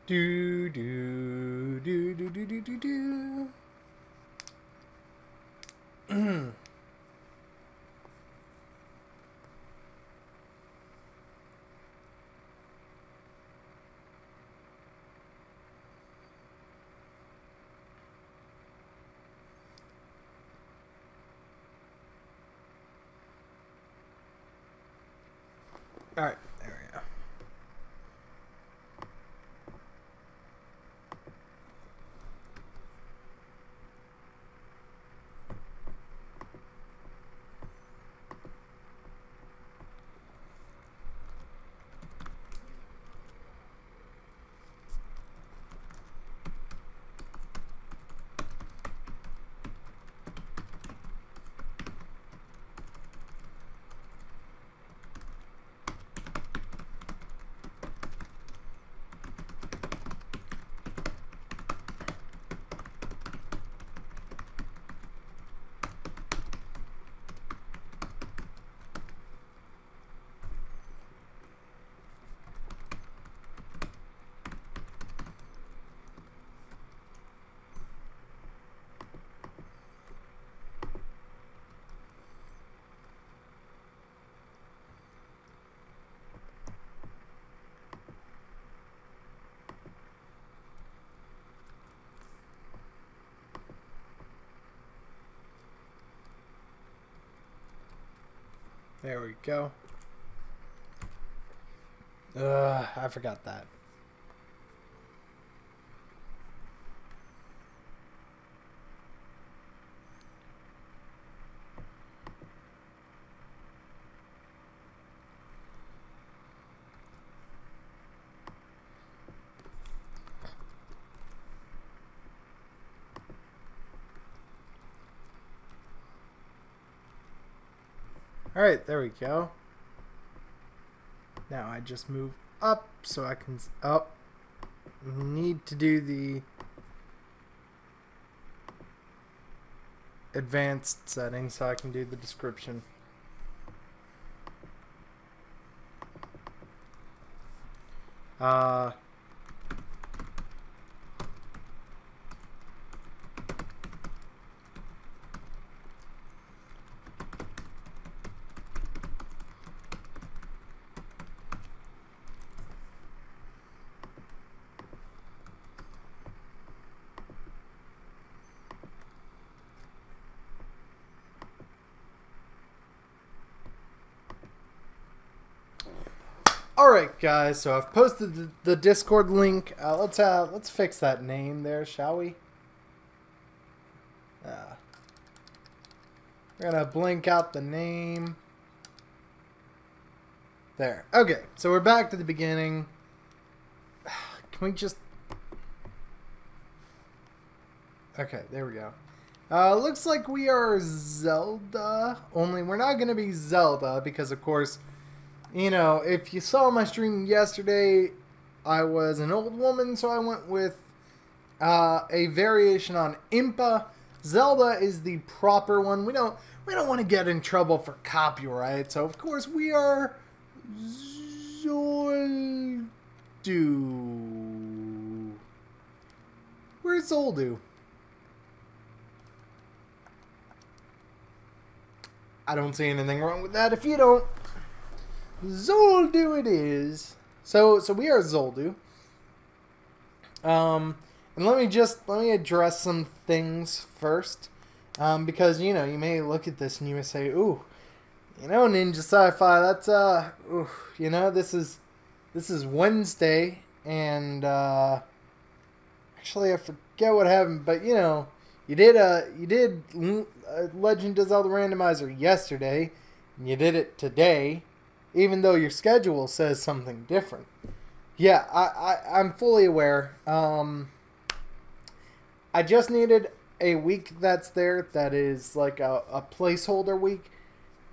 Do do do do do do do do. All right, there we go. There we go. I forgot that. All right, there we go. Now I just move up so I can need to do the advanced settings so I can do the description. Alright guys, so I've posted the Discord link. Let's fix that name there, shall we? We're gonna blink out the name. There. Okay, so we're back to the beginning. Can we just... Okay, there we go. Looks like we are Zelda, only we're not gonna be Zelda because of course, you know, if you saw my stream yesterday, I was an old woman, so I went with a variation on Impa. Zelda is the proper one. We don't want to get in trouble for copyright, so of course we are Zoldu. Where's Zoldu? I don't see anything wrong with that. If you don't, Zoldu it is. So we are Zoldu. And let me address some things first. Because, you know, you may look at this and you may say, ooh, you know, Ninjasifi, that's, ooh, you know, this is Wednesday, and, actually I forget what happened, but, you know, you did Legend of Zelda Randomizer yesterday, and you did it today, even though your schedule says something different. Yeah, I'm fully aware. I just needed a week that's there that is like a placeholder week.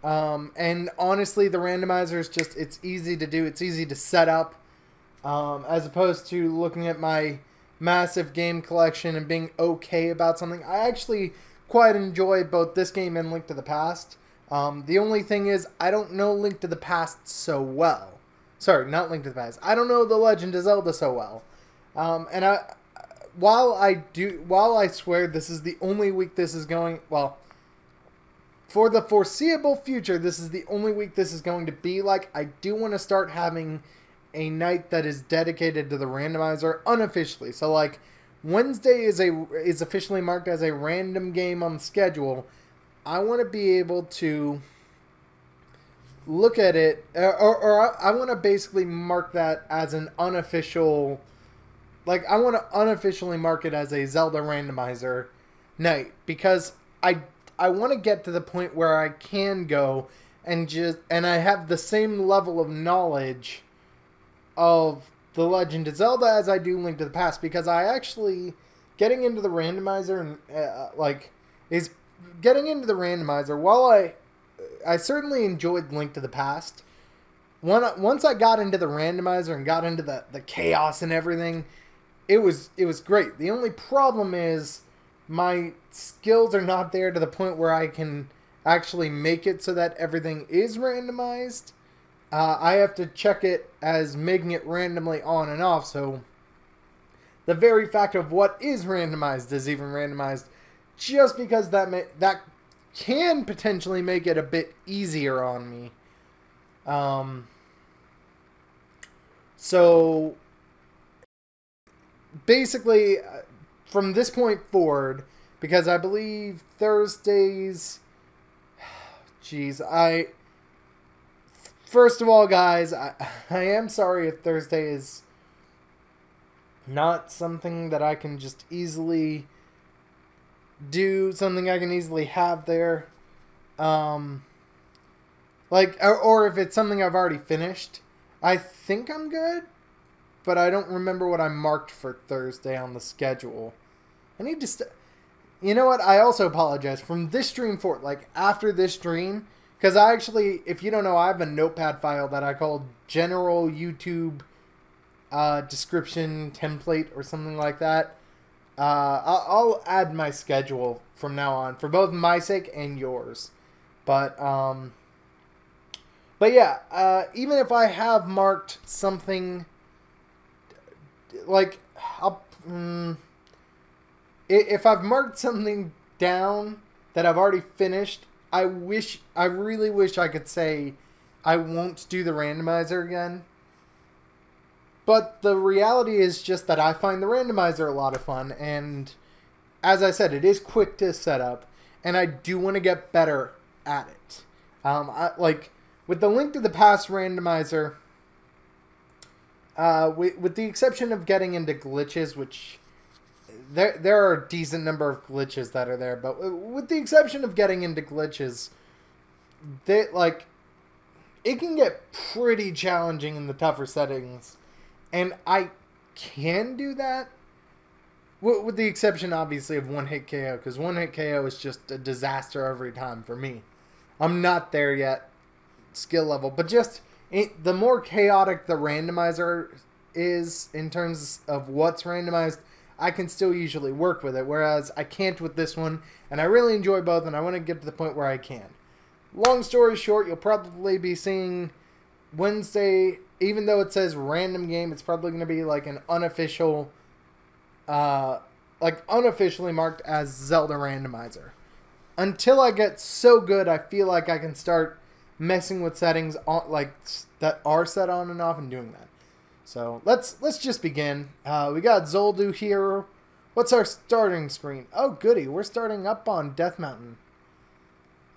And honestly, the randomizer is just, it's easy to do. It's easy to set up. As opposed to looking at my massive game collection and being okay about something. I actually quite enjoy both this game and Link to the Past. The only thing is, I don't know Link to the Past so well. Sorry, not Link to the Past. I don't know The Legend of Zelda so well. And while I swear this is the only week this is going, well, for the foreseeable future, this is the only week this is going to be like, I do want to start having a night that is dedicated to the randomizer unofficially. So like Wednesday is officially marked as a random game on the schedule. I want to be able to look at it, or I want to basically mark that as an unofficial, like I want to unofficially mark it as a Zelda randomizer night, because I want to get to the point where I can go and I have the same level of knowledge of The Legend of Zelda as I do Link to the Past, because I actually getting into the randomizer and getting into the randomizer, while I certainly enjoyed Link to the Past. Once I got into the randomizer and got into the chaos and everything, it was great. The only problem is my skills are not there to the point where I can actually make it so that everything is randomized. I have to check it as making it randomly on and off, so the very fact of what is randomized is even randomized, just because that can potentially make it a bit easier on me. So basically, from this point forward, because I believe Thursdays, first of all, guys, I am sorry if Thursday is not something that I can just easily do, something I can easily have there. Or if it's something I've already finished. I think I'm good, but I don't remember what I marked for Thursday on the schedule. I need to you know what? I also apologize. From this stream forward, like after this stream, because I actually, if you don't know, I have a notepad file that I call General YouTube Description Template or something like that. I'll add my schedule from now on for both my sake and yours. But yeah, even if I have marked something, like, if I've marked something down that I've already finished, I really wish I could say I won't do the randomizer again. But the reality is just that I find the randomizer a lot of fun, and as I said, it is quick to set up, and I do want to get better at it. With the Link to the Past randomizer, with the exception of getting into glitches, which there are a decent number of glitches that are there, but with the exception of getting into glitches, it can get pretty challenging in the tougher settings, and I can do that, with the exception, obviously, of one-hit KO, because one-hit KO is just a disaster every time for me. I'm not there yet, skill level, but just the more chaotic the randomizer is in terms of what's randomized, I can still usually work with it, whereas I can't with this one, and I really enjoy both, and I want to get to the point where I can. Long story short, you'll probably be seeing Wednesday, even though it says random game, it's probably going to be like an unofficial, unofficially marked as Zelda randomizer. Until I get so good, I feel like I can start messing with settings on, that are set on and off and doing that. So let's just begin. We got Zelda here. What's our starting screen? Oh, goody. We're starting up on Death Mountain.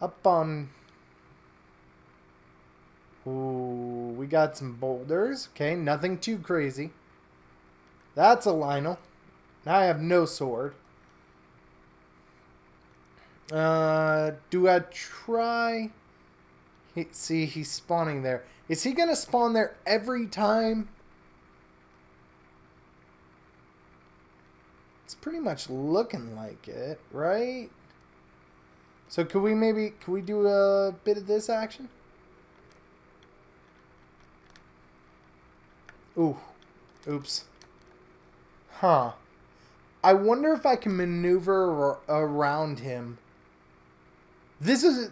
Up on... Ooh, we got some boulders. Okay, nothing too crazy. That's a Lionel. Now I have no sword. Do I try... See, he's spawning there. Is he going to spawn there every time? It's pretty much looking like it, right? So could we do a bit of this action? Ooh. Oops. Huh. I wonder if I can maneuver around him. This is...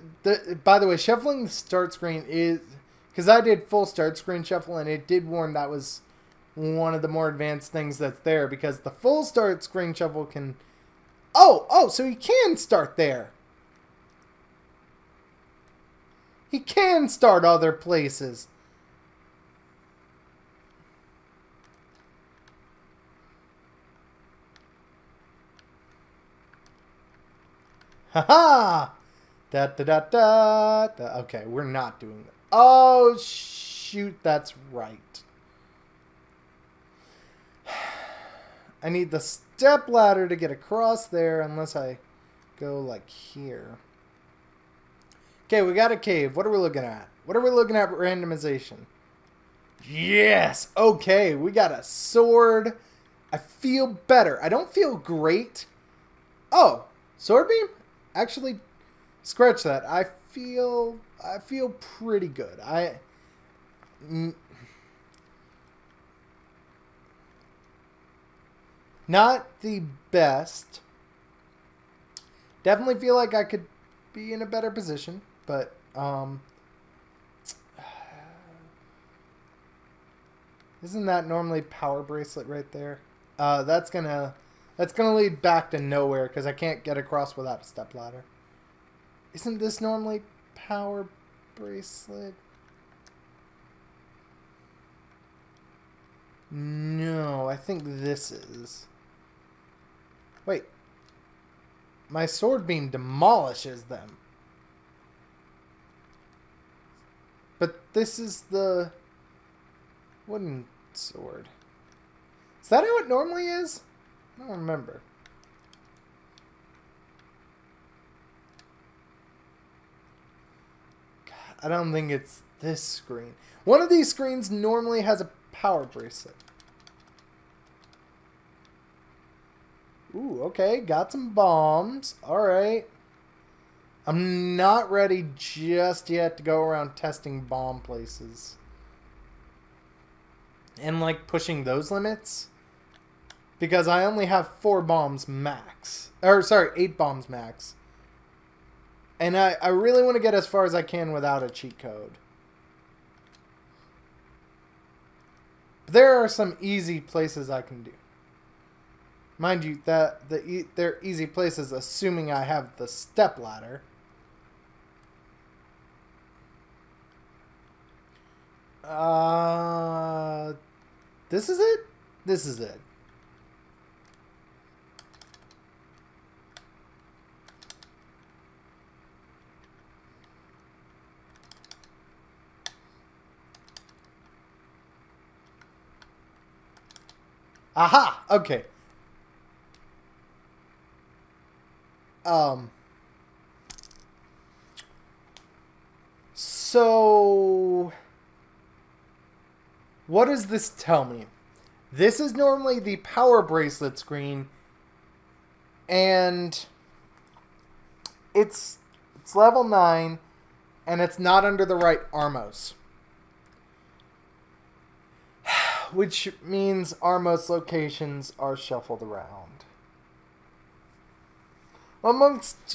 By the way, shuffling the start screen is... Because I did full start screen shuffle, and it did warn that was one of the more advanced things that's there, because the full start screen shovel can... Oh, so he can start there. He can start other places. Haha! Da. Okay, we're not doing that. Oh, shoot, that's right. I need the step ladder to get across there unless I go like here. Okay, we got a cave. What are we looking at? What are we looking at? Randomization. Yes! Okay, we got a sword. I feel better. I don't feel great. Oh, sword beam? Actually, scratch that. I feel pretty good. Not the best. Definitely feel like I could be in a better position, but isn't that normally power bracelet right there? That's gonna lead back to nowhere because I can't get across without a stepladder. Isn't this normally power bracelet? No, I think this is. Wait. My sword beam demolishes them. But this is the wooden sword. Is that how it normally is? I don't remember. God, I don't think it's this screen. One of these screens normally has a power bracelet. Ooh, okay. Got some bombs. Alright. I'm not ready just yet to go around testing bomb places. And like pushing those limits. Because I only have 4 bombs max. Or sorry, 8 bombs max. And I really want to get as far as I can without a cheat code. There are some easy places I can do. Mind you, that they're easy places assuming I have the step ladder. This is it? This is it. Aha! Okay. So what does this tell me? This is normally the power bracelet screen, and it's level 9, and it's not under the right Armos. Which means Armos locations are shuffled around.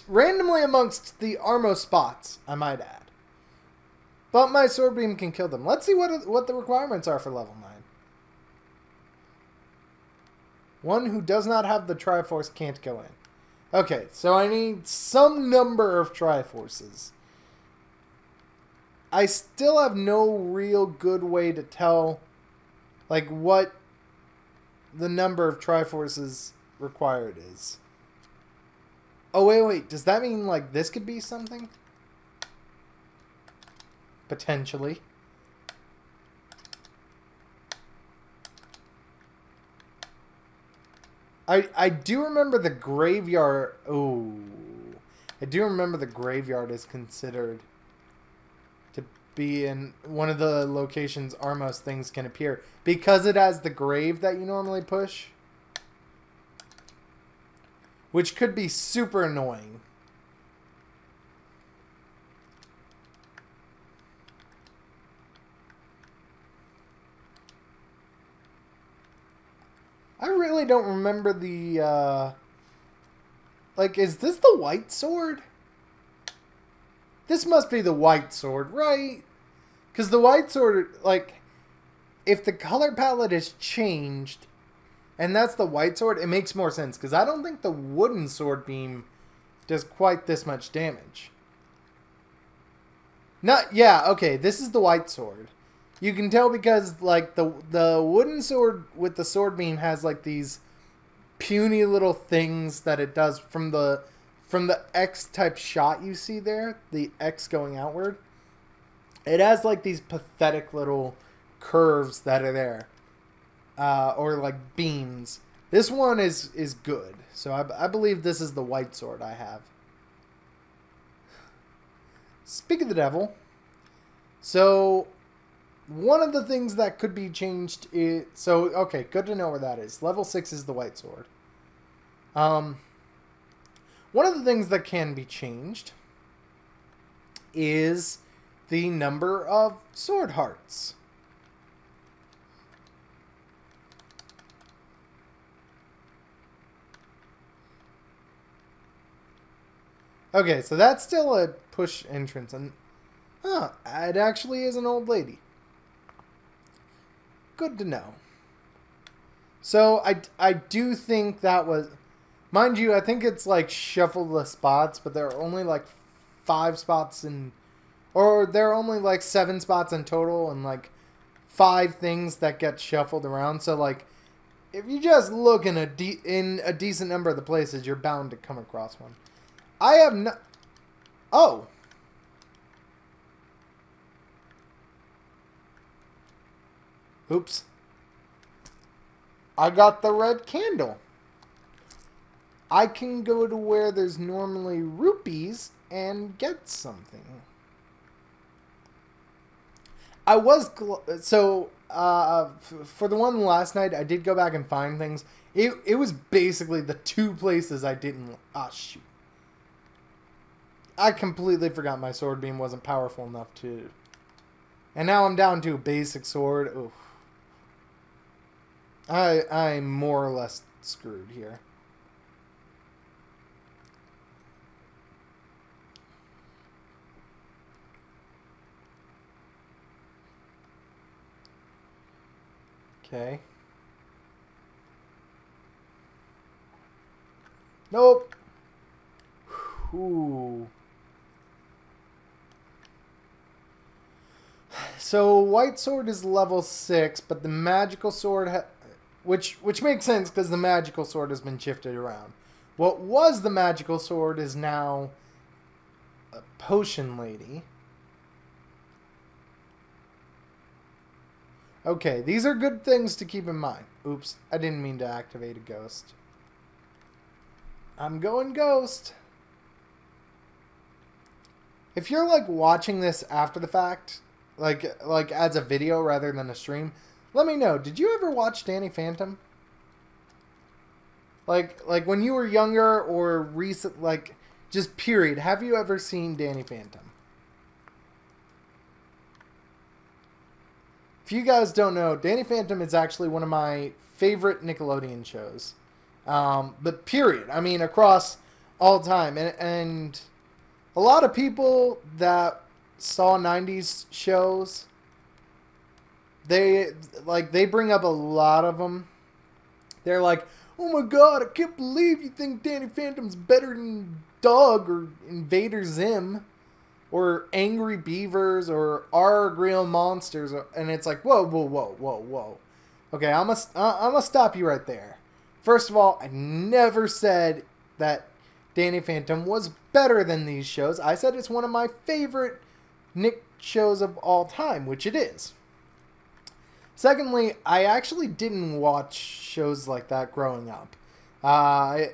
Randomly amongst the Armos spots, I might add. But my sword beam can kill them. Let's see what the requirements are for level 9. One who does not have the Triforce can't go in. Okay, so I need some number of Triforces. I still have no real good way to tell like what the number of Triforces required is. Oh, wait. Does that mean like this could be something? Potentially. I do remember the graveyard. Oh. I do remember the graveyard is considered to be in one of the locations Armos things can appear. Because it has the grave that you normally push. Which could be super annoying. I really don't remember the, like, is this the white sword? This must be the white sword, right? Because the white sword, like, if the color palette is changed, and that's the white sword, it makes more sense. Because I don't think the wooden sword beam does quite this much damage. Yeah, okay, this is the white sword. You can tell because, like, the wooden sword with the sword beam has, like, these puny little things that it does from the X-type shot you see there, the X going outward. It has, like, these pathetic little curves that are there. Or, like, beams. This one is good. So I believe this is the white sword I have. Speak of the devil. So, one of the things that could be changed is... So, okay, good to know where that is. Level 6 is the white sword. One of the things that can be changed is the number of sword hearts. Okay, so that's still a push entrance, and it actually is an old lady. Good to know. So I do think that was, mind you, I think it's like shuffle the spots, but there are only like 5 spots in, or there are only like 7 spots in total, and like 5 things that get shuffled around. So like, if you just look in a decent number of the places, you're bound to come across one. I have no... Oh. Oops. I got the red candle. I can go to where there's normally rupees and get something. I was... So, for the one last night, I did go back and find things. It was basically the 2 places I didn't... Ah, shoot. I completely forgot my sword beam wasn't powerful enough to... And now I'm down to a basic sword. Oof. I'm more or less screwed here. Okay. Nope. Ooh. So white sword is level 6, but the magical sword, which makes sense because the magical sword has been shifted around. What was the magical sword is now a potion lady. Okay, these are good things to keep in mind. Oops, I didn't mean to activate a ghost. I'm going ghost. If you're like watching this after the fact, like as a video rather than a stream, let me know. Did you ever watch Danny Phantom? Like when you were younger or recent, like just period. Have you ever seen Danny Phantom? If you guys don't know, Danny Phantom is actually one of my favorite Nickelodeon shows. But period. I mean, across all time. And a lot of people that saw 90s shows, they bring up a lot of them. They're like, oh my god, I can't believe you think Danny Phantom's better than Doug or Invader Zim or Angry Beavers or Our Real Monsters. And it's like, whoa, whoa, whoa, whoa, whoa. Okay, I'm gonna stop you right there. First of all, I never said that Danny Phantom was better than these shows. I said it's one of my favorite Nick shows of all time, which it is. Secondly, I actually didn't watch shows like that growing up. I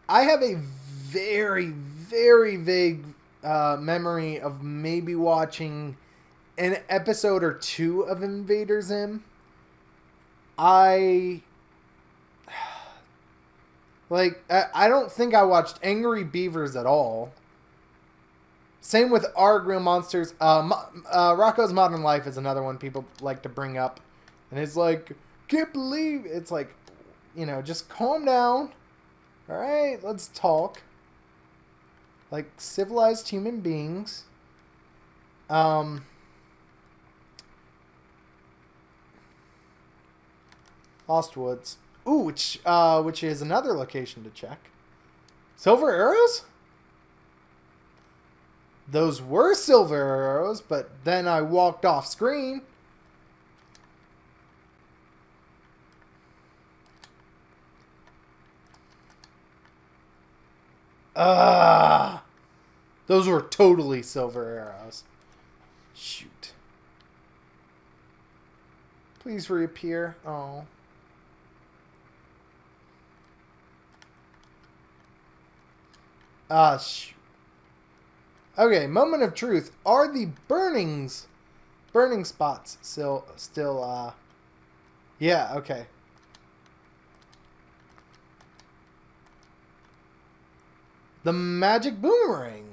have a very, very vague memory of maybe watching an episode or 2 of Invader Zim. I don't think I watched Angry Beavers at all. Same with Our Real Monsters. Rocko's Modern Life is another one people like to bring up. And it's like, can't believe... It's like, you know, just calm down. Alright, let's talk. Like civilized human beings. Lost Woods. Ooh, which is another location to check. Silver arrows? Those were silver arrows, but then I walked off screen. Those were totally silver arrows. Shoot. Please reappear. Oh. Shoot. Okay, moment of truth. Are the burning spots still, yeah, okay. The magic boomerang.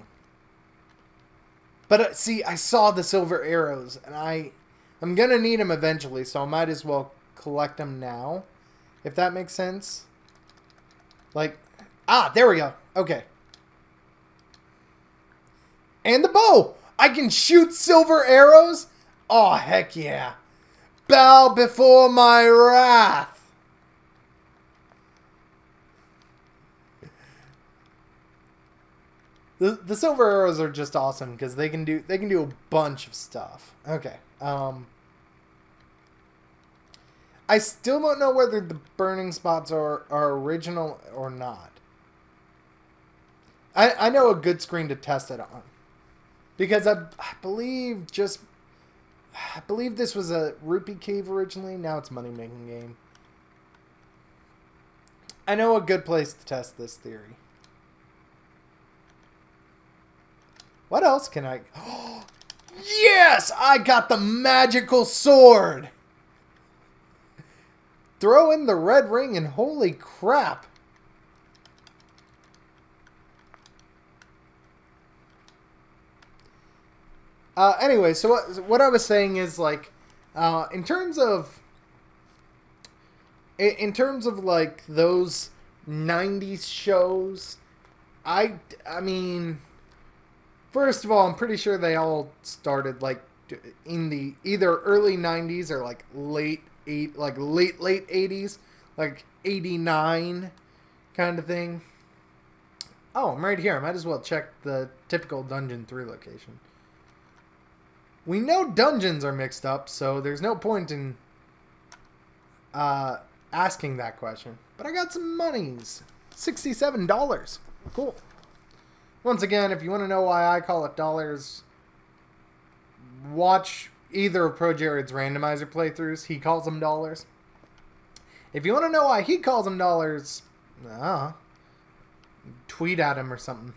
But see, I saw the silver arrows, and I'm gonna need them eventually, so I might as well collect them now, if that makes sense. Like, there we go. Okay. And the bow! I can shoot silver arrows? Oh, heck yeah. Bow before my wrath. The silver arrows are just awesome because they can do a bunch of stuff. Okay. I still don't know whether the burning spots are original or not. I know a good screen to test it on. Because I believe this was a rupee cave originally. Now it's a money-making game. I know a good place to test this theory. What else can I... Yes! I got the magical sword! Throw in the red ring and holy crap! Anyway, so what I was saying is, like, in terms of like those 90s shows, I mean, first of all, I'm pretty sure they all started like in the either early 90s or like late 80s, like 89 kind of thing. Oh, I'm right here. I might as well check the typical Dungeon 3 location. We know dungeons are mixed up, so there's no point in asking that question. But I got some monies. $67. Cool. Once again, if you want to know why I call it dollars, watch either of Pro Jared's randomizer playthroughs. He calls them dollars. If you want to know why he calls them dollars, tweet at him or something.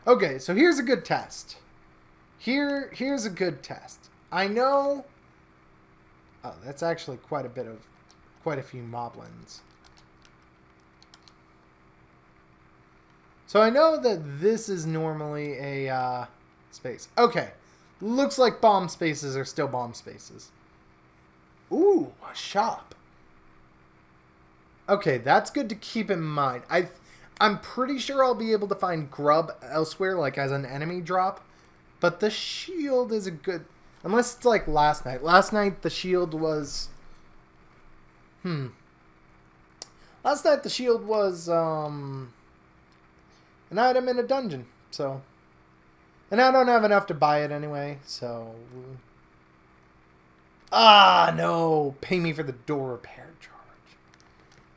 Okay, so here's a good test. Here's a good test. I know... Oh, that's actually quite a few moblins. So I know that this is normally a space. Okay. Looks like bomb spaces are still bomb spaces. Ooh, a shop. Okay, that's good to keep in mind. I'm pretty sure I'll be able to find grub elsewhere, like as an enemy drop. But the shield is a good... Unless it's like last night. Last night the shield was... Last night the shield was an item in a dungeon. So... And I don't have enough to buy it anyway, so... No! Pay me for the door repair charge.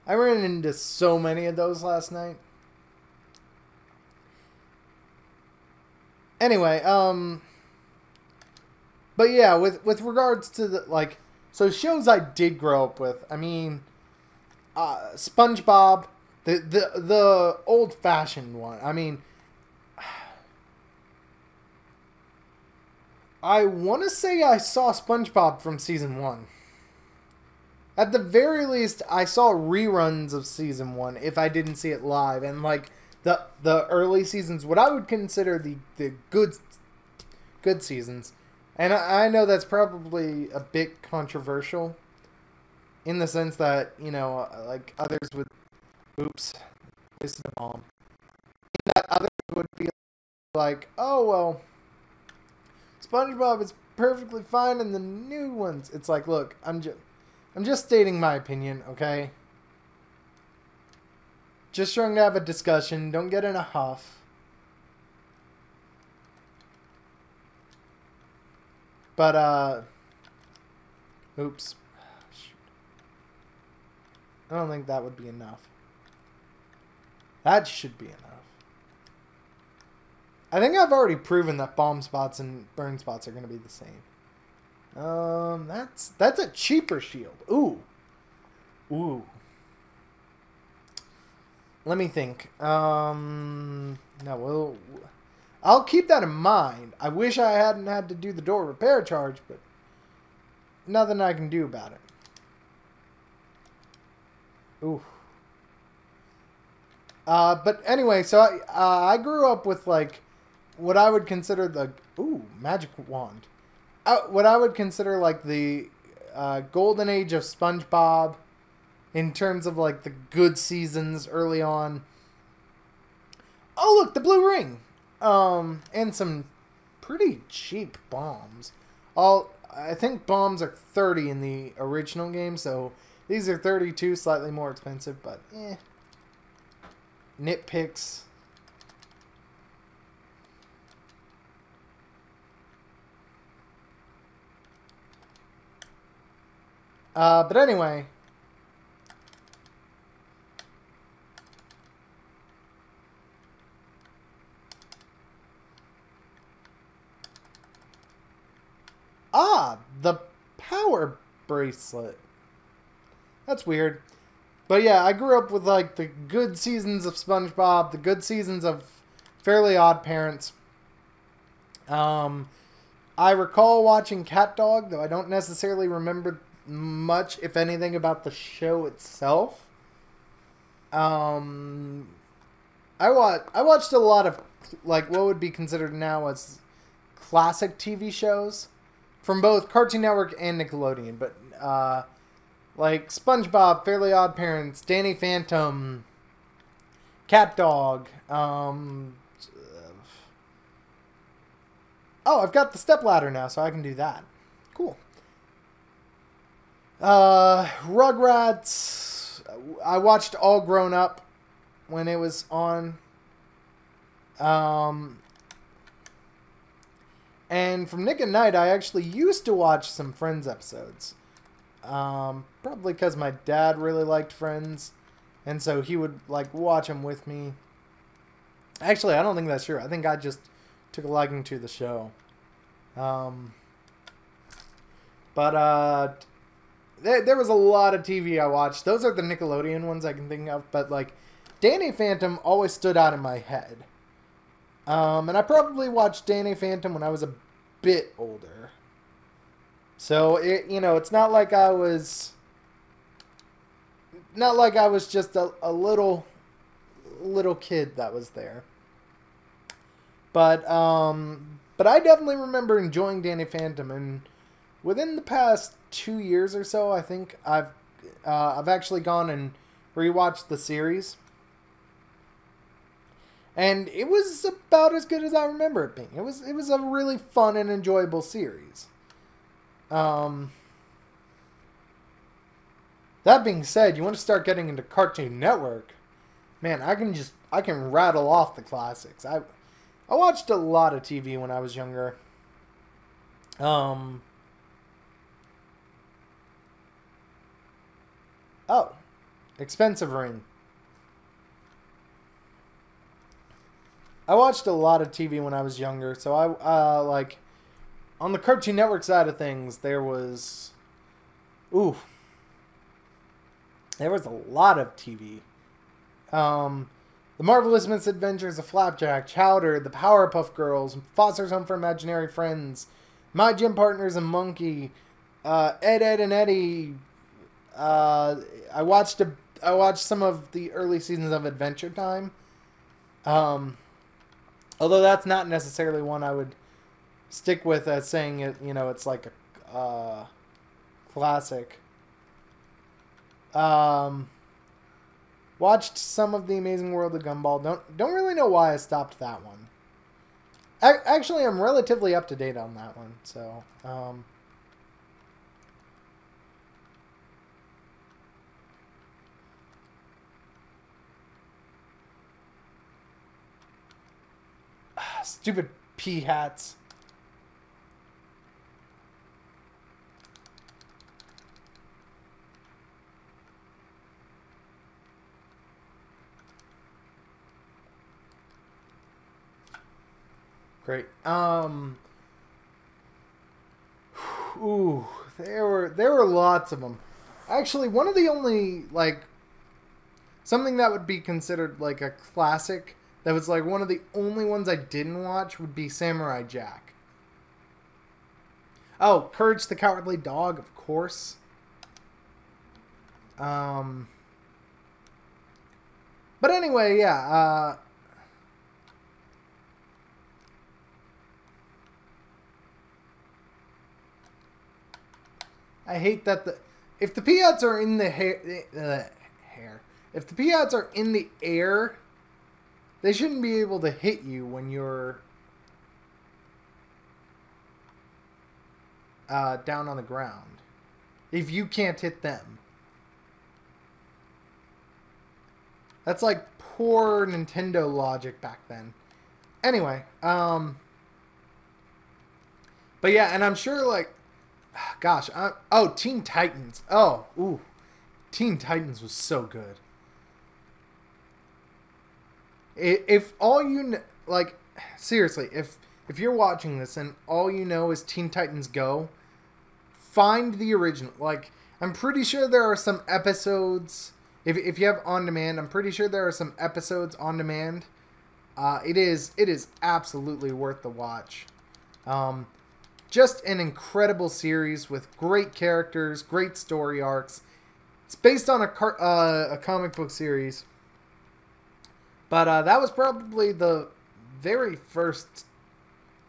I ran into so many of those last night. Anyway, but yeah, with regards to the, like, so shows I did grow up with, I mean, SpongeBob, the old-fashioned one, I mean, I want to say I saw SpongeBob from season 1. At the very least, I saw reruns of season 1 if I didn't see it live, and like, the early seasons, what I would consider the good seasons. And I know that's probably a bit controversial in the sense that, you know, like others would, oops, this is a bomb. That others would be like, oh, well, SpongeBob is perfectly fine in the new ones. It's like, look, I'm I'm just stating my opinion, okay? Just trying to have a discussion. Don't get in a huff. But, oops. Shoot. I don't think that would be enough. That should be enough. I think I've already proven that bomb spots and burn spots are going to be the same. That's a cheaper shield. Ooh. Ooh. Let me think. No, I'll keep that in mind. I wish I hadn't had to do the door repair charge, but nothing I can do about it. Ooh. But anyway, so I grew up with, like, what I would consider the... Ooh, magic wand. What I would consider, like, the golden age of SpongeBob in terms of, like, the good seasons early on. Oh, look, the blue ring! And some pretty cheap bombs. I think bombs are 30 in the original game, so these are 32, slightly more expensive, but eh. Nitpicks. But anyway. Ah, the power bracelet. That's weird. But yeah, I grew up with, like, the good seasons of SpongeBob, the good seasons of Fairly Odd Parents. I recall watching Cat Dog, though I don't necessarily remember much, if anything, about the show itself. I watched a lot of, like, what would be considered now as classic TV shows from both Cartoon Network and Nickelodeon, but like SpongeBob, Fairly Odd Parents, Danny Phantom, Cat Dog. Oh, I've got the stepladder now, so I can do that. Cool. Rugrats. I watched All Grown Up when it was on. And from Nick at Night, I actually used to watch some Friends episodes. Probably because my dad really liked Friends, and so he would, like, watch them with me. Actually, I don't think that's true. I think I just took a liking to the show. But there was a lot of TV I watched. Those are the Nickelodeon ones I can think of, but, like, Danny Phantom always stood out in my head. And I probably watched Danny Phantom when I was a bit older. So, it's not like I was... Not like I was just a little kid that was there. But I definitely remember enjoying Danny Phantom, and within the past 2 years or so, I think I've actually gone and rewatched the series. And it was about as good as I remember it being. It was a really fun and enjoyable series. That being said, you want to start getting into Cartoon Network, man, I can rattle off the classics. I watched a lot of TV when I was younger. Oh, expensive ring. I watched a lot of TV when I was younger, so I like on the Cartoon Network side of things, there was a lot of TV. The Marvelous Misadventures of Flapjack, Chowder, The Powerpuff Girls, Foster's Home for Imaginary Friends, My Gym Partners and Monkey, Ed, Edd and Eddy. I watched some of the early seasons of Adventure Time. Although that's not necessarily one I would stick with as saying it, it's like a classic. Watched some of The Amazing World of Gumball. Don't really know why I stopped that one. Actually, I'm relatively up to date on that one. So, Stupid pea hats. Great. Ooh, there were lots of them. Actually, one of the only, like, something that would be considered like a classic, that was like one of the only ones I didn't watch, would be Samurai Jack. Oh, Courage the Cowardly Dog, of course. But anyway, yeah, I hate that if the Piats are in the if the Piats are in the air, they shouldn't be able to hit you when you're down on the ground. If you can't hit them. That's like poor Nintendo logic back then. Anyway, but yeah, and I'm sure, like, gosh, oh, Teen Titans. Oh, ooh. Teen Titans was so good. If all you know, like, seriously, if you're watching this and all you know is Teen Titans Go, find the original. Like, I'm pretty sure there are some episodes, if you have on demand, I'm pretty sure there are some episodes on demand. It is absolutely worth the watch. Just an incredible series with great characters, great story arcs. It's based on a comic book series. But that was probably the very first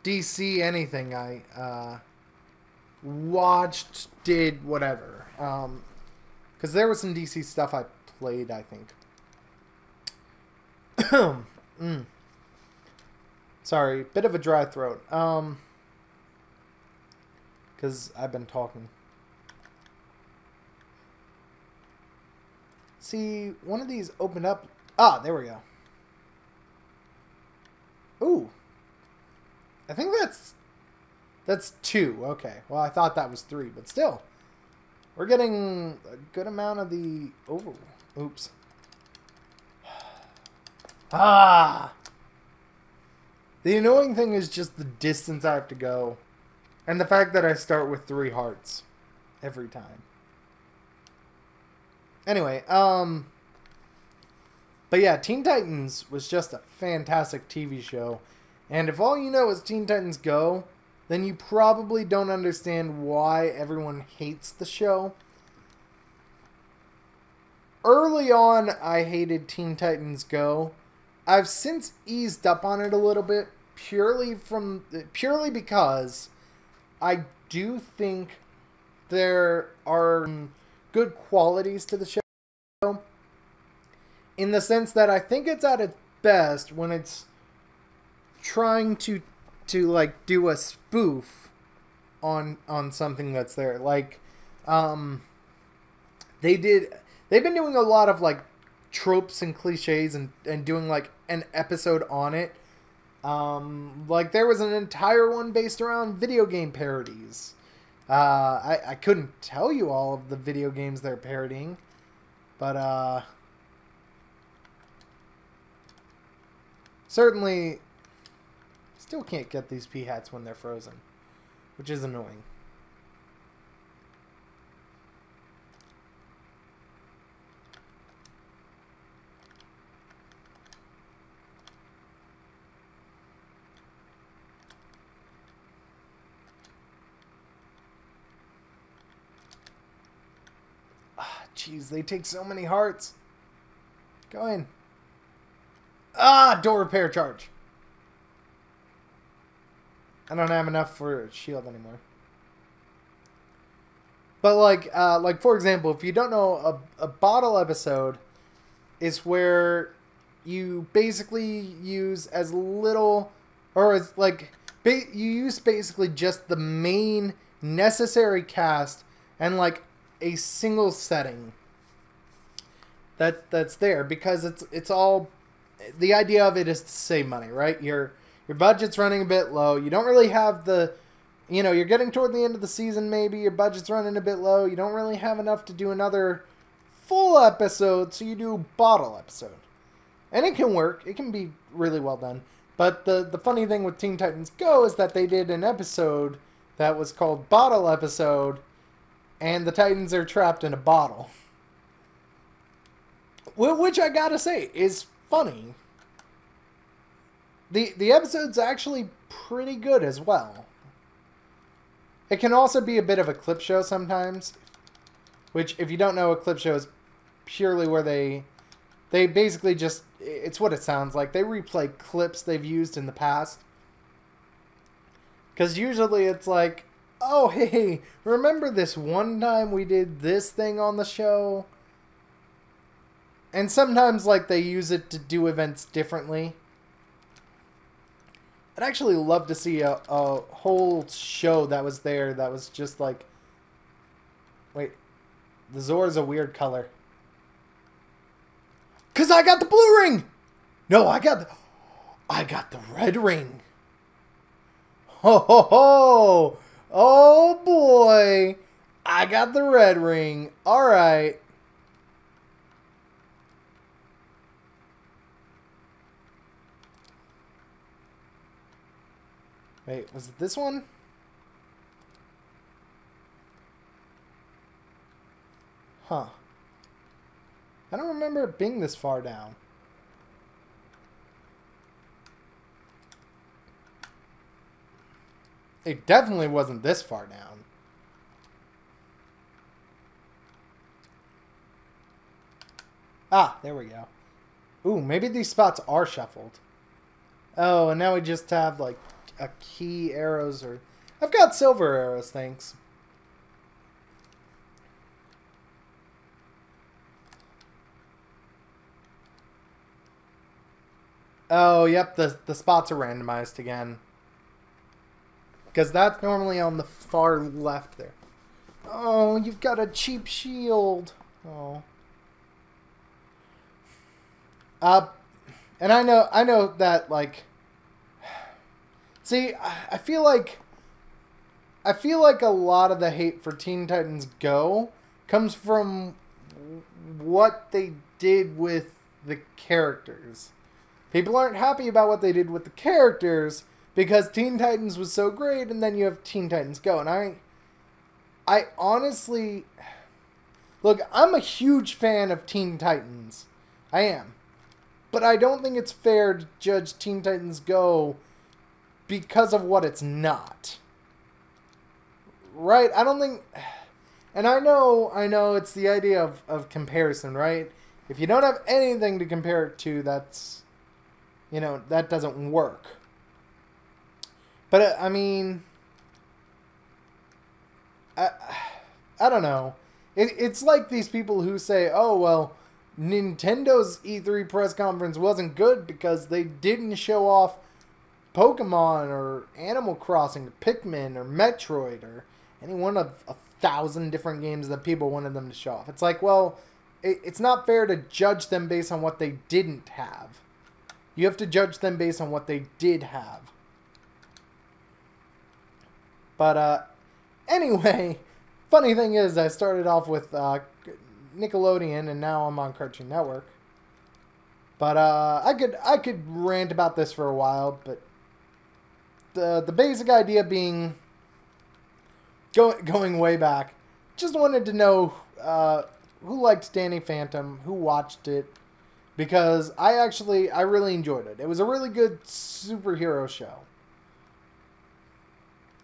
DC anything I watched, did, whatever. Because there was some DC stuff I played, I think. Sorry, bit of a dry throat. Because I've been talking. See, one of these opened up. Ah, there we go. Ooh. I think that's 2. Okay. Well, I thought that was 3, but still. We're getting a good amount of the... Oh, oops. Ah! The annoying thing is just the distance I have to go. And the fact that I start with 3 hearts every time. Anyway, but yeah, Teen Titans was just a fantastic TV show. And if all you know is Teen Titans Go, then you probably don't understand why everyone hates the show. Early on, I hated Teen Titans Go. I've since eased up on it a little bit, purely because I do think there are good qualities to the show, in the sense that I think it's at its best when it's trying to like do a spoof on something that's there. Like, they've been doing a lot of like tropes and cliches and doing like an episode on it. Like there was an entire one based around video game parodies. I couldn't tell you all of the video games they're parodying, but certainly still can't get these pea hats when they're frozen, which is annoying. Jeez, they take so many hearts. Go in. Ah, door repair charge. I don't have enough for a shield anymore. But like for example, if you don't know, a bottle episode is where you basically use as little, or as like you use basically just the main necessary cast and like a single setting that's there, because it's all, the idea of it is to save money, right? You're Your budget's running a bit low. You don't really have the, you're getting toward the end of the season maybe. Your budget's running a bit low. You don't really have enough to do another full episode, so you do a bottle episode. And it can work. It can be really well done. But the funny thing with Teen Titans Go is that they did an episode that was called Bottle Episode, and the Titans are trapped in a bottle. Which I gotta say is funny. The episode's actually pretty good as well. It can also be a bit of a clip show sometimes, which, if you don't know, a clip show is purely where they basically just, it's what it sounds like. They replay clips they've used in the past. Because usually it's like, oh, hey, remember this one time we did this thing on the show? And sometimes, like, they use it to do events differently. I'd actually love to see a whole show that was there that was just like... Wait, the Zora's a weird color. 'Cause I got the blue ring! No, I got the red ring. Ho ho ho! Oh boy! I got the red ring. Alright. Wait, was it this one? Huh. I don't remember it being this far down. It definitely wasn't this far down. Ah, there we go. Ooh, maybe these spots are shuffled. Oh, and now we just have, like, a key arrows or... I've got silver arrows, thanks. Oh, yep, the spots are randomized again. Because that's normally on the far left there. Oh, you've got a cheap shield. Oh. And I know that, like... See, I feel like a lot of the hate for Teen Titans Go comes from what they did with the characters. People aren't happy about what they did with the characters because Teen Titans was so great, and then you have Teen Titans Go. And I honestly... Look, I'm a huge fan of Teen Titans. I am. But I don't think it's fair to judge Teen Titans Go because of what it's not. Right? I don't think... And I know it's the idea of comparison, right? If you don't have anything to compare it to, that's... that doesn't work. But, I mean... I don't know. It's like these people who say, oh, well, Nintendo's E3 press conference wasn't good because they didn't show off Pokemon or Animal Crossing or Pikmin or Metroid or any one of 1,000 different games that people wanted them to show off. It's like, well, it's not fair to judge them based on what they didn't have. You have to judge them based on what they did have. But, anyway, funny thing is, I started off with Nickelodeon, and now I'm on Cartoon Network. But, I could rant about this for a while, but the basic idea being, going way back, just wanted to know who liked Danny Phantom, who watched it, because I really enjoyed it. It was a really good superhero show.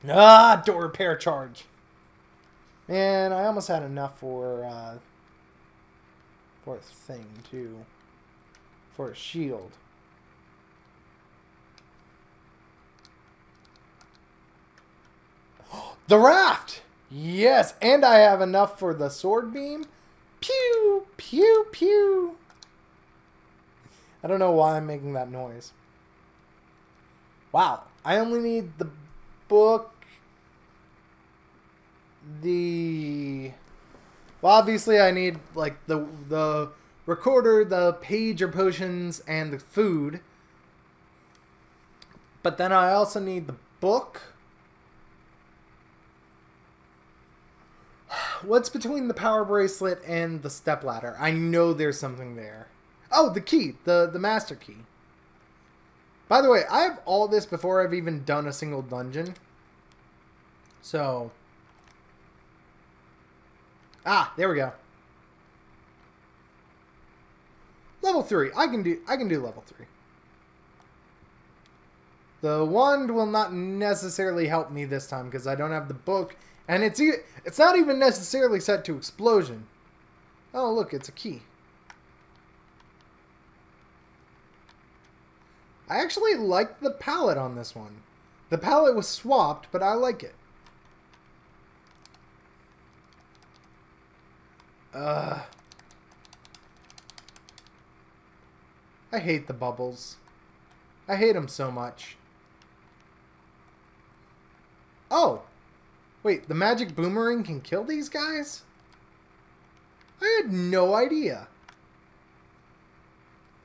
Ah, door repair charge. Man, I almost had enough for a thing, too. For a shield. The raft! Yes, and I have enough for the sword beam. Pew, pew, pew. I don't know why I'm making that noise. Wow, I only need the book, well, obviously I need, like, the recorder, the pager potions, and the food. But then I also need the book. What's between the power bracelet and the stepladder? I know there's something there. Oh, the key. The master key. By the way, I have all this before I've even done a single dungeon. So... Ah, there we go. Level 3. I can do level 3. The wand will not necessarily help me this time because I don't have the book. And it's not even necessarily set to explosion. Oh, look, it's a key. I actually like the palette on this one. The palette was swapped, but I like it. I hate the bubbles. I hate them so much. Oh! Wait, the magic boomerang can kill these guys? I had no idea.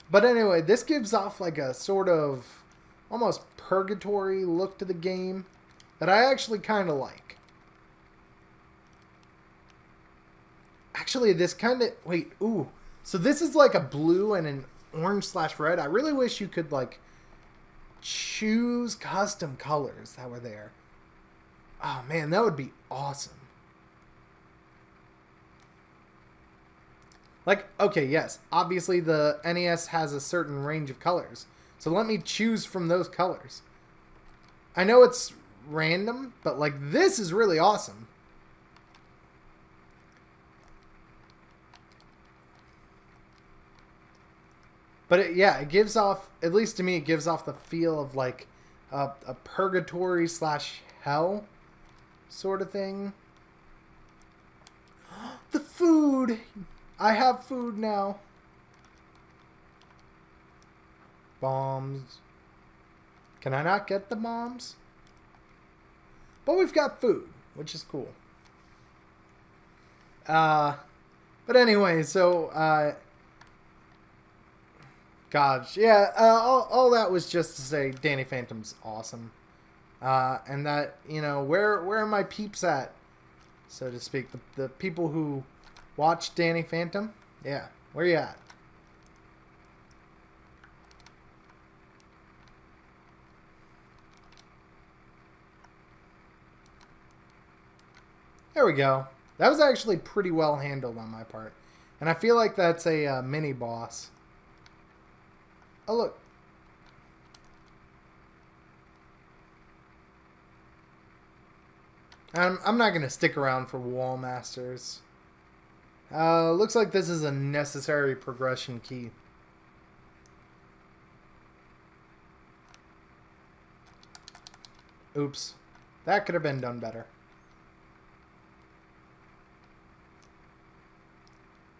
But anyway, this gives off like a sort of almost purgatory look to the game that I actually kind of like. Actually, this kind of... Wait, ooh. So this is like a blue and an orange/red. I really wish you could like choose custom colors that were there. Oh man, that would be awesome. Like, okay, yes, obviously the NES has a certain range of colors. So let me choose from those colors. I know it's random, but like this is really awesome. But it gives off, at least to me, it gives off the feel of like a purgatory/hell sort of thing. The food! I have food now. Bombs. Can I not get the bombs? But we've got food, which is cool. But anyway, so, gosh, yeah, all that was just to say Danny Phantom's awesome. And that, you know, where are my peeps at, so to speak? The people who watch Danny Phantom? Yeah, where you at? There we go. That was actually pretty well handled on my part. And I feel like that's a mini boss. Oh, look. I'm not going to stick around for Wall Masters. Looks like this is a necessary progression key. Oops. That could have been done better.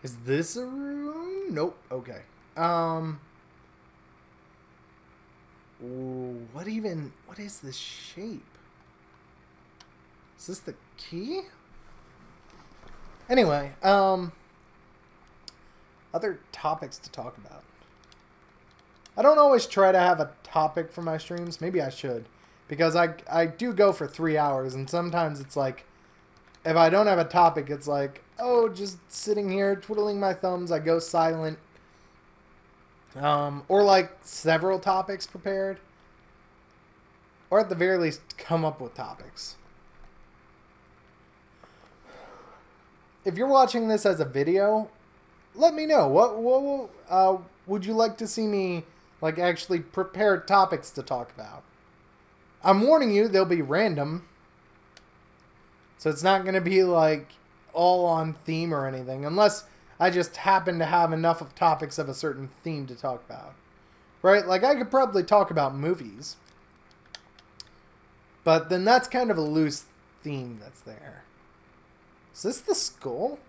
Is this a room? Nope. Okay. Ooh, what is this shape? Is this the key? Anyway, other topics to talk about. I don't always try to have a topic for my streams. Maybe I should. Because I do go for 3 hours, and sometimes it's like, if I don't have a topic, it's like, oh, just sitting here twiddling my thumbs, I go silent. Or like several topics prepared. Or at the very least, come up with topics. If you're watching this as a video, let me know. What would you like to see me like actually prepare topics to talk about? I'm warning you, they'll be random. So it's not going to be like all on theme or anything, unless I just happen to have enough of topics of a certain theme to talk about. Right? Like I could probably talk about movies. But then that's kind of a loose theme that's there. Is this the skull?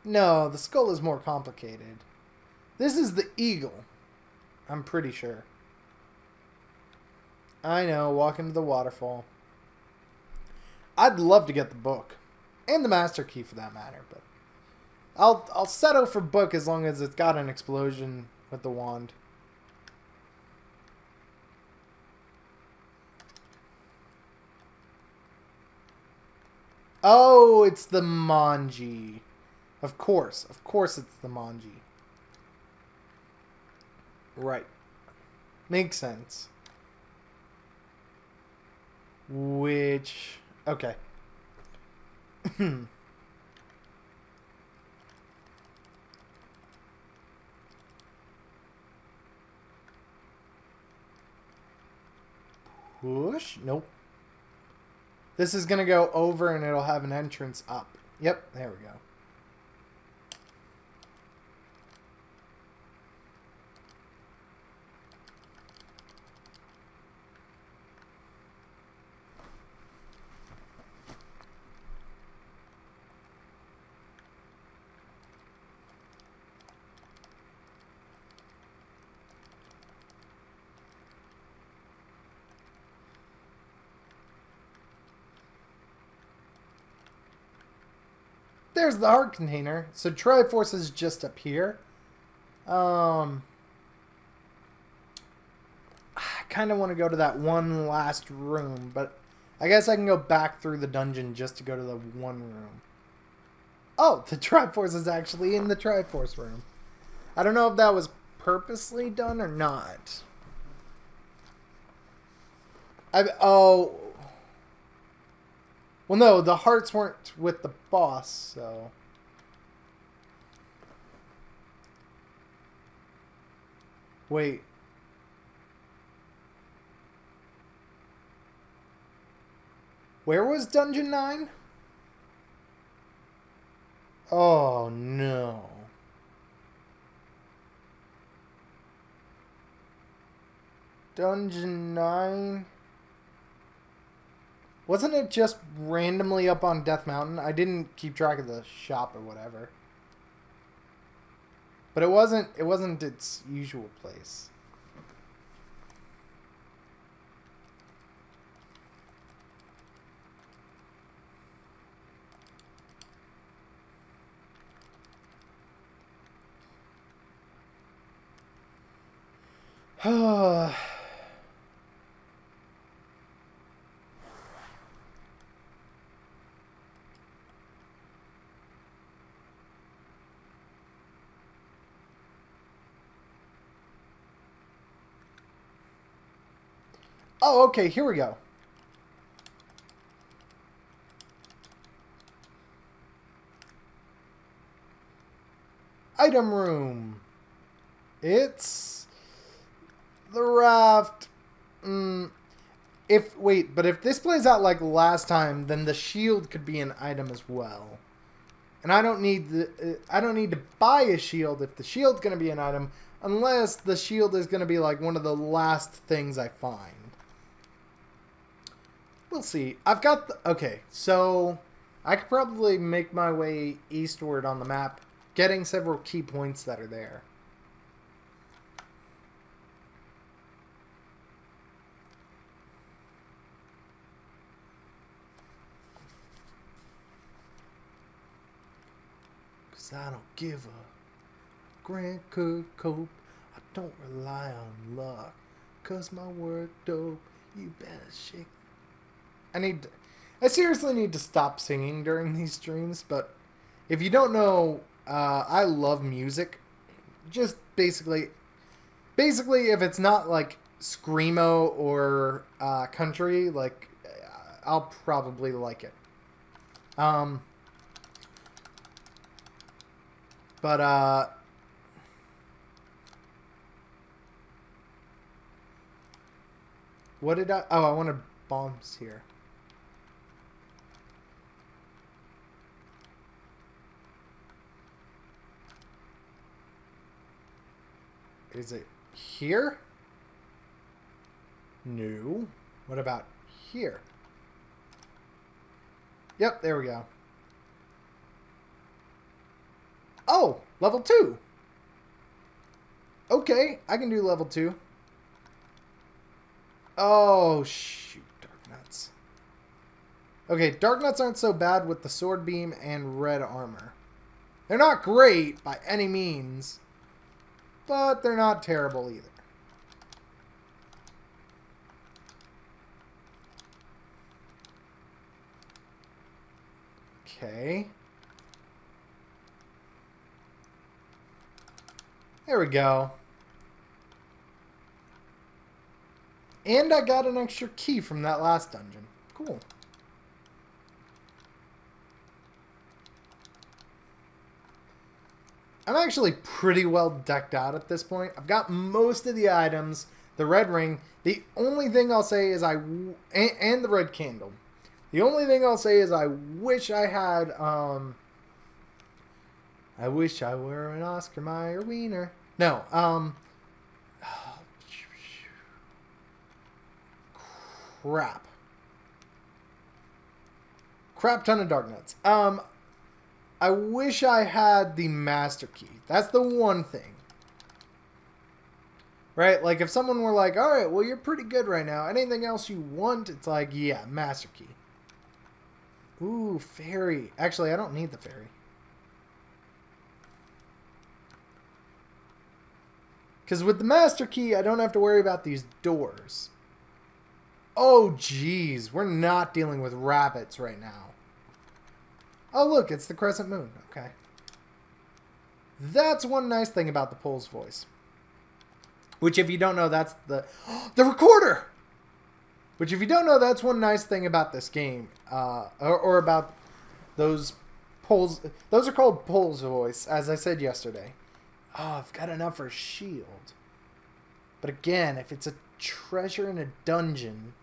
No, the skull is more complicated. This is the eagle. I'm pretty sure. I know, walk into the waterfall. I'd love to get the book. And the master key for that matter, but I'll settle for book as long as it's got an explosion with the wand. Oh, it's the Manji. Of course it's the Manji. Right. Makes sense. Which... Okay. Push? Nope. This is going to go over and it'll have an entrance up. Yep, there we go. There's the heart container. So Triforce is just up here. I kind of want to go to that one last room, but I guess I can go back through the dungeon just to go to the one room. Oh, the Triforce is actually in the Triforce room. I don't know if that was purposely done or not. Oh... Well, no, the hearts weren't with the boss, so... Wait. Where was Dungeon 9? Oh, no. Dungeon 9... Wasn't it just randomly up on Death Mountain? I didn't keep track of the shop or whatever. But it wasn't its usual place. Oh, okay, here we go. Item room. It's the raft. But if this plays out like last time, then the shield could be an item as well. And I don't need to buy a shield if the shield's going to be an item, unless the shield is going to be like one of the last things I find. We'll see. I've got the... Okay, so I could probably make my way eastward on the map, getting several key points that are there. Cause I don't give a Grant could cope. I don't rely on luck. Cause my work dope. You better shake. I seriously need to stop singing during these streams, but if you don't know, I love music. Just basically if it's not like screamo or country, like I'll probably like it. What did I... Oh, I wanted bombs here. Is it here? No. What about here? Yep, there we go. Oh, level 2. Okay, I can do level 2. Oh, shoot, Dark Nuts. Okay, Dark Nuts aren't so bad with the Sword Beam and red armor. They're not great by any means, but they're not terrible either. Okay. There we go. And I got an extra key from that last dungeon. Cool. I'm actually pretty well decked out at this point. I've got most of the items. The red ring. The only thing I'll say is and the red candle. The only thing I'll say is I wish I had, I wish I were an Oscar Mayer wiener. No, crap. Crap ton of dark nuts. I wish I had the master key. That's the one thing. Right? Like, if someone were like, alright, well, you're pretty good right now. Anything else you want? It's like, yeah, master key. Ooh, fairy. Actually, I don't need the fairy. Because with the master key, I don't have to worry about these doors. Oh, jeez. We're not dealing with rabbits right now. Oh, look, it's the crescent moon. Okay. That's one nice thing about the Pole's voice. Which, if you don't know, that's the recorder! Which, if you don't know, that's one nice thing about this game. Or about those Poles. Those are called Pole's voice, as I said yesterday. Oh, I've got enough for a shield. But again, if it's a treasure in a dungeon...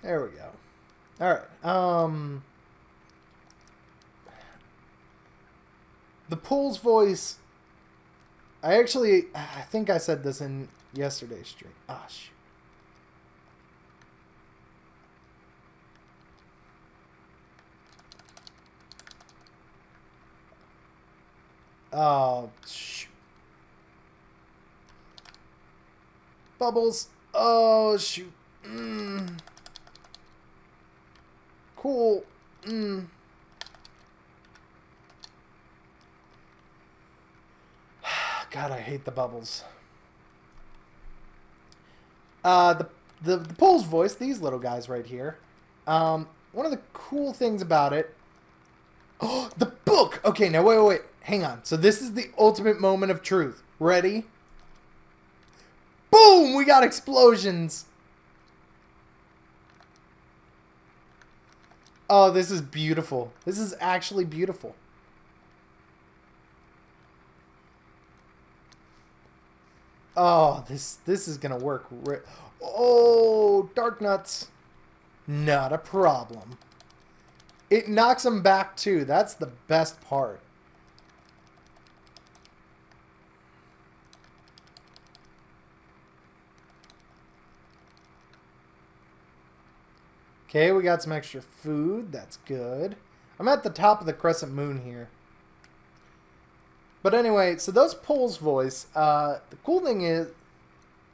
There we go. Alright, the Pole's voice... I think I said this in yesterday's stream. Ah, shoot. Oh, shoot. Bubbles. Oh, shoot. Cool. God, I hate the bubbles. The Pole's voice, these little guys right here. One of the cool things about it... Oh, the book! Okay, now wait. Hang on. So this is the ultimate moment of truth. Ready? Boom! We got explosions! Oh, this is beautiful. This is actually beautiful. Oh, this is gonna work. Oh, dark nuts. Not a problem. It knocks them back too. That's the best part. Okay, we got some extra food. That's good. I'm at the top of the crescent moon here. But anyway, so those Pole's voice, the cool thing is...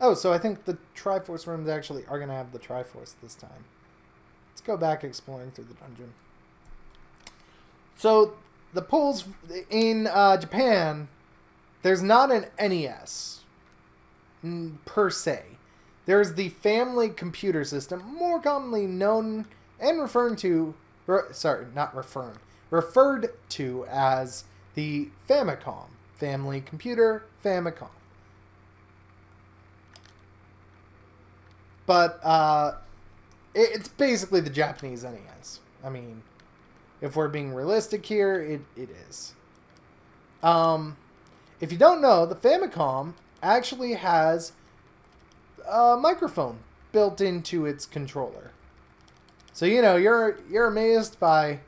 Oh, so I think the Triforce rooms actually are going to have the Triforce this time. Let's go back exploring through the dungeon. So, the Pole's... In Japan, there's not an NES, per se. There's the family computer system, more commonly known and referred to as the Famicom. Family computer, Famicom. But it's basically the Japanese NES. I mean, if we're being realistic here, it is. If you don't know, the Famicom actually has a microphone built into its controller. So, you know, you're amazed by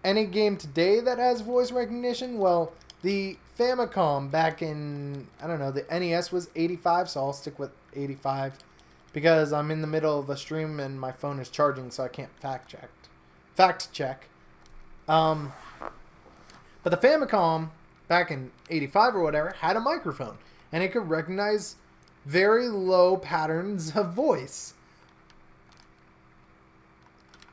any game today that has voice recognition. Well, the Famicom back in, I don't know, the NES was 85, so I'll stick with 85 because I'm in the middle of a stream and my phone is charging, so I can't fact check. But the Famicom back in 85 or whatever had a microphone, and it could recognize very low patterns of voice.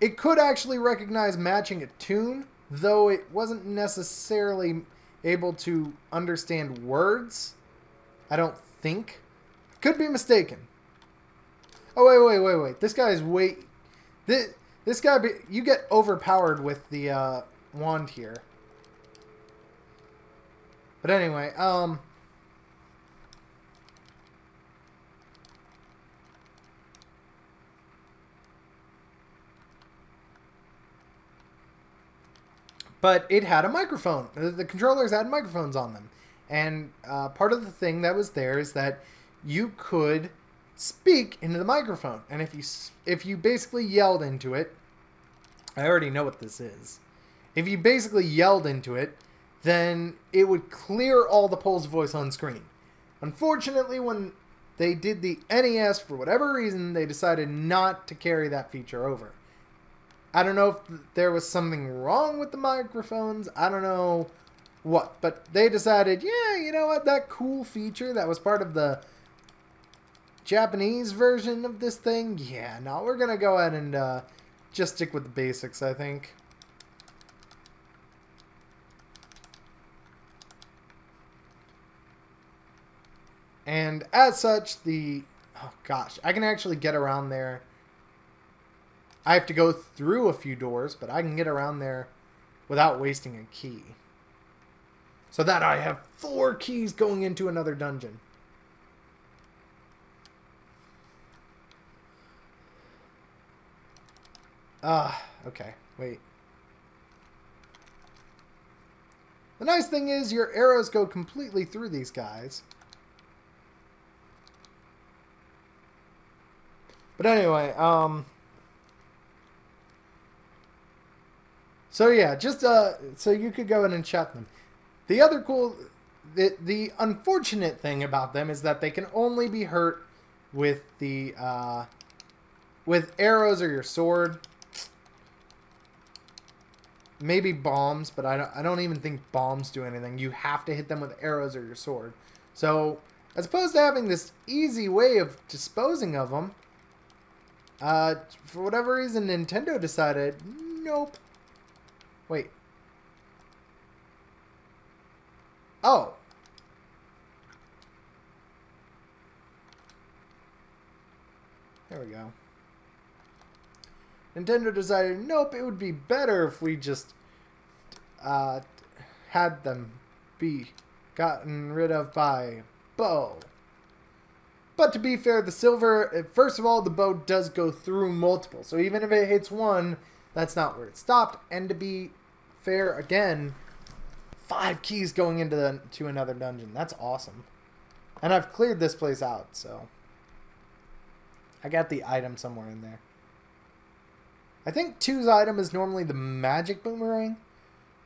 It could actually recognize matching a tune, though it wasn't necessarily able to understand words. I don't think. Could be mistaken. Oh, wait. This guy is way... This guy... You get overpowered with the wand here. But anyway, but it had a microphone. The controllers had microphones on them. And part of the thing that was there is that you could speak into the microphone. And if you basically yelled into it, I already know what this is. If you basically yelled into it, then it would clear all the Pole's voice on screen. Unfortunately, when they did the NES, for whatever reason, they decided not to carry that feature over. I don't know if there was something wrong with the microphones. I don't know what. But they decided, yeah, you know what? That cool feature that was part of the Japanese version of this thing, yeah, no, we're going to go ahead and just stick with the basics, I think. And as such, oh gosh, I can actually get around there. I have to go through a few doors, but I can get around there without wasting a key. So that I have 4 keys going into another dungeon. Okay, wait. The nice thing is your arrows go completely through these guys. But anyway, so yeah, just, so you could go in and shut them. The other the unfortunate thing about them is that they can only be hurt with with arrows or your sword. Maybe bombs, but I don't even think bombs do anything. You have to hit them with arrows or your sword. So, as opposed to having this easy way of disposing of them, for whatever reason, Nintendo decided, nope. Wait. Oh. There we go. Nintendo decided, nope, it would be better if we just had them be gotten rid of by bow. But to be fair, the silver, first of all, the bow does go through multiple. So even if it hits one, that's not where it stopped. And to be fair, again, 5 keys going into to another dungeon. That's awesome. And I've cleared this place out, so I got the item somewhere in there. I think 2's item is normally the magic boomerang.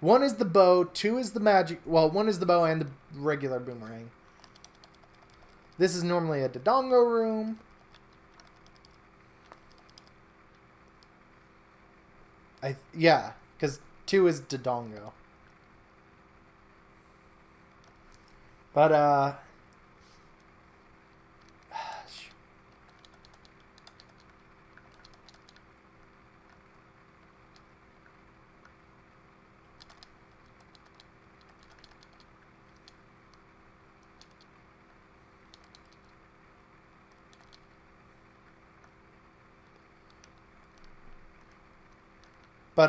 1 is the bow, 2 is the magic... Well, 1 is the bow and the regular boomerang. This is normally a Dodongo room. Yeah, because 2 is Dodongo. But,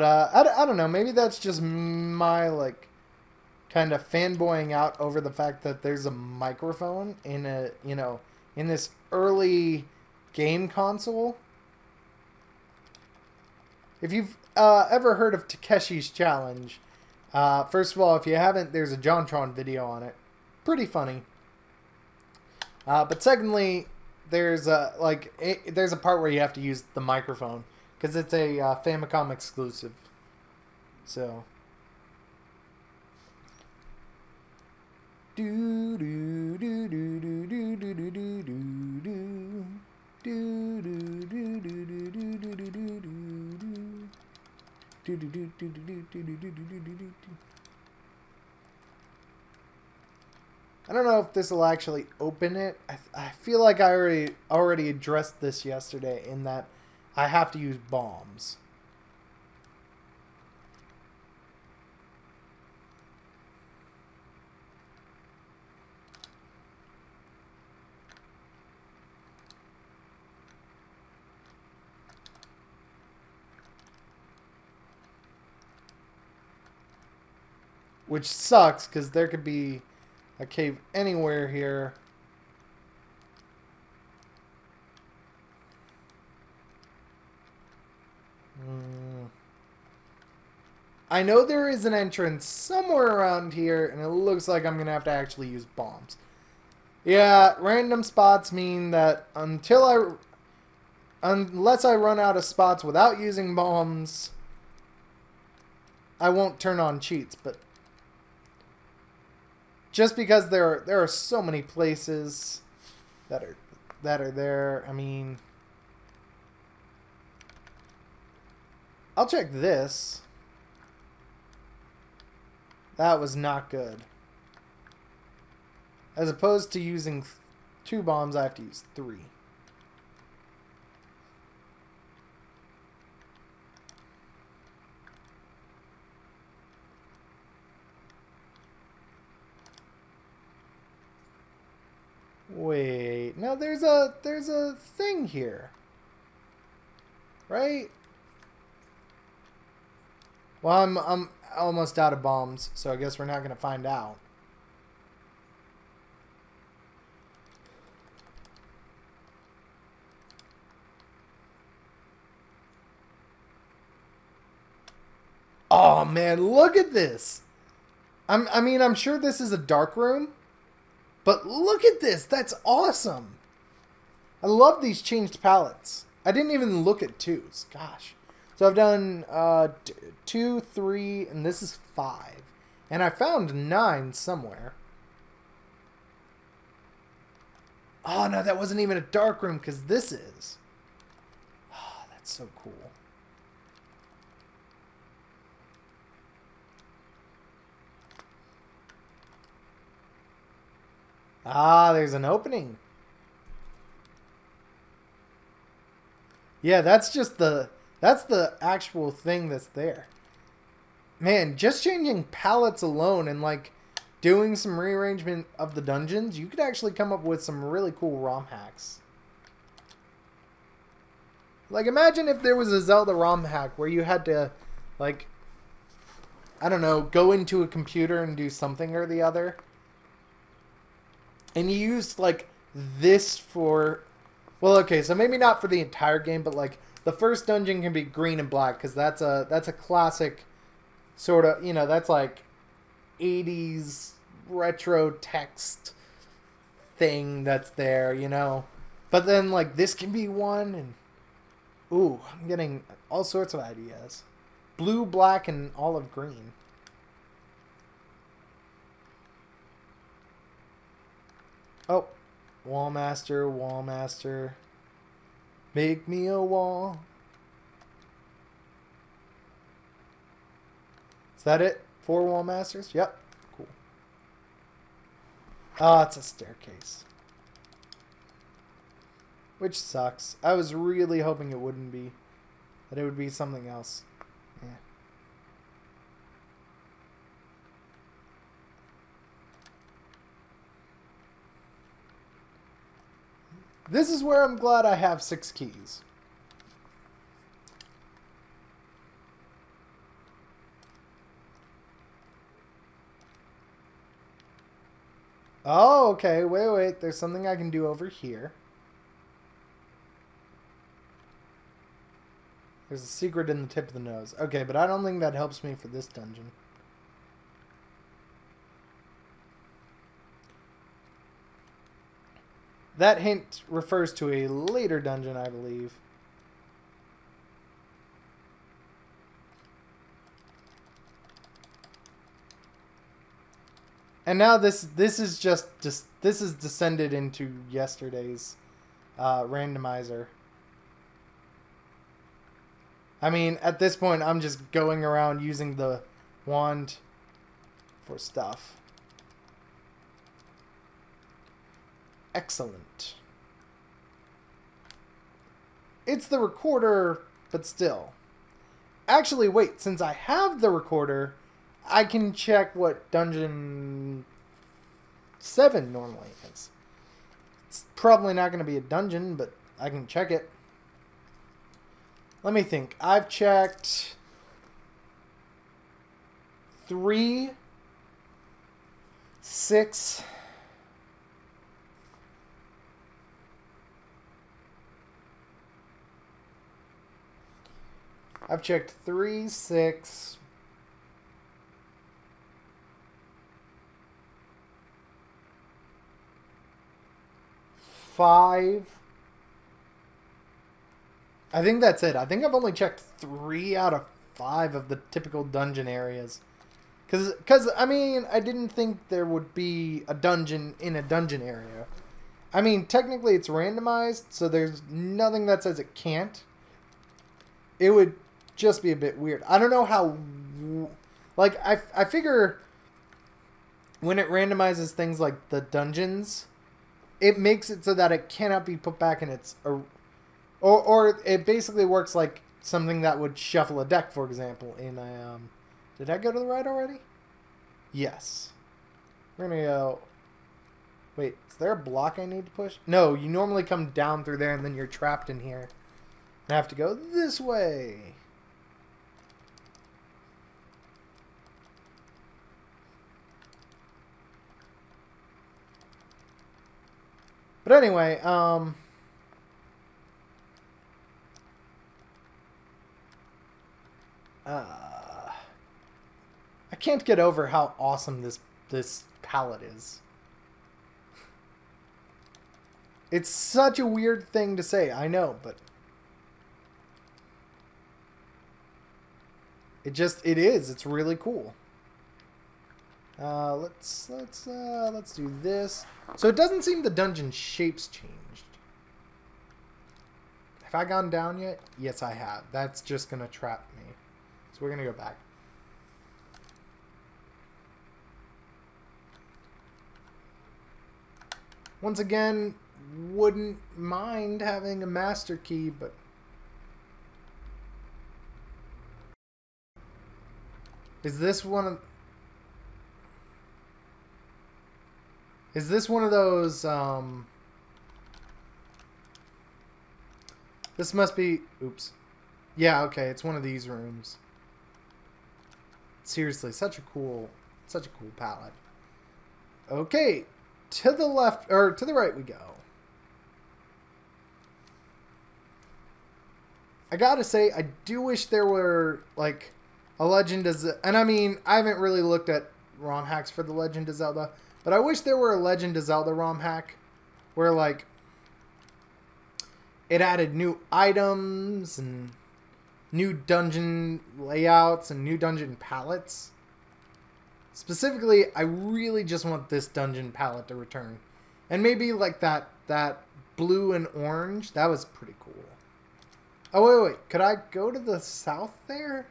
I don't know. Maybe that's just my, like, kind of fanboying out over the fact that there's a microphone in a, you know, in this early game console. If you've ever heard of Takeshi's Challenge, first of all, if you haven't, there's a JonTron video on it. Pretty funny. But secondly, there's there's a part where you have to use the microphone. Because it's a Famicom exclusive. So. Do do do do do do do do do do do do do do do do do do do. I don't know if this will actually open it. I feel like I already addressed this yesterday in that I have to use bombs. which sucks because there could be a cave anywhere here. I know there is an entrance somewhere around here, and it looks like I'm going to have to actually use bombs. Yeah, random spots mean that unless I run out of spots without using bombs, I won't turn on cheats. But just because there are so many places that are there, I mean, I'll check this. That was not good. As opposed to using 2 bombs, I have to use 3. Wait, no, there's a thing here. Right? Well, I'm almost out of bombs, so I guess we're not going to find out. Oh man, look at this. I mean, I'm sure this is a dark room, but look at this. That's awesome. I love these changed palettes. I didn't even look at 2s. Gosh. So I've done 2, 3, and this is 5. And I found 9 somewhere. Oh, no, that wasn't even a dark room, because this is. Oh, that's so cool. Ah, there's an opening. Yeah, that's the actual thing that's there. Man, just changing palettes alone and like doing some rearrangement of the dungeons, you could actually come up with some really cool ROM hacks. Like imagine if there was a Zelda ROM hack where you had to like, I don't know, go into a computer and do something or the other. And you used like this for, well, okay, so maybe not for the entire game, but like the first dungeon can be green and black because that's a classic sort of, you know, that's like 80s retro text thing that's there, you know. But then like this can be one, and ooh, I'm getting all sorts of ideas. Blue, black, and olive green. Oh, Wallmaster, Wallmaster. Make me a wall. Is that it? 4 Wallmasters? Yep. Cool. Oh, it's a staircase. Which sucks. I was really hoping it wouldn't be. That it would be something else. Yeah. This is where I'm glad I have 6 keys. Oh, okay. Wait. There's something I can do over here. There's a secret in the tip of the nose. Okay, but I don't think that helps me for this dungeon. That hint refers to a later dungeon, I believe. And now this is just this is descended into yesterday's randomizer. I mean, at this point, I'm just going around using the wand for stuff. Excellent. It's the recorder, but still. Actually, wait, since I have the recorder, I can check what dungeon 7 normally is. It's probably not going to be a dungeon, but I can check it. Let me think. I've checked 3 6. I've checked 3, 6. 5. I think that's it. I think I've only checked 3 out of 5 of the typical dungeon areas. Because, I mean, I didn't think there would be a dungeon in a dungeon area. I mean, technically it's randomized, so there's nothing that says it can't. It would just be a bit weird. I don't know how... Like, I figure when it randomizes things like the dungeons, it makes it so that it cannot be put back in its... Or it basically works like something that would shuffle a deck, for example, in a... Did I go to the right already? Yes. We're going to go... Wait, is there a block I need to push? No, you normally come down through there and then you're trapped in here. I have to go this way. But anyway, I can't get over how awesome this palette is. It's such a weird thing to say, I know, but it is. It's really cool. Let's do this. So it doesn't seem the dungeon shapes changed. Have I gone down yet? Yes, I have. That's just gonna trap me. So we're gonna go back. Once again, wouldn't mind having a master key, but is this one of those this must be, oops. Yeah, okay, it's one of these rooms. Seriously, such a cool palette. Okay, to the left, or to the right we go. I gotta say, I do wish there were, like, a Legend of Zelda, and I mean, I haven't really looked at ROM hacks for the Legend of Zelda, but I wish there were a Legend of Zelda ROM hack where, like, it added new items and new dungeon layouts and new dungeon palettes. Specifically, I really just want this dungeon palette to return. And maybe like that blue and orange, that was pretty cool. Oh, wait. Could I go to the south there?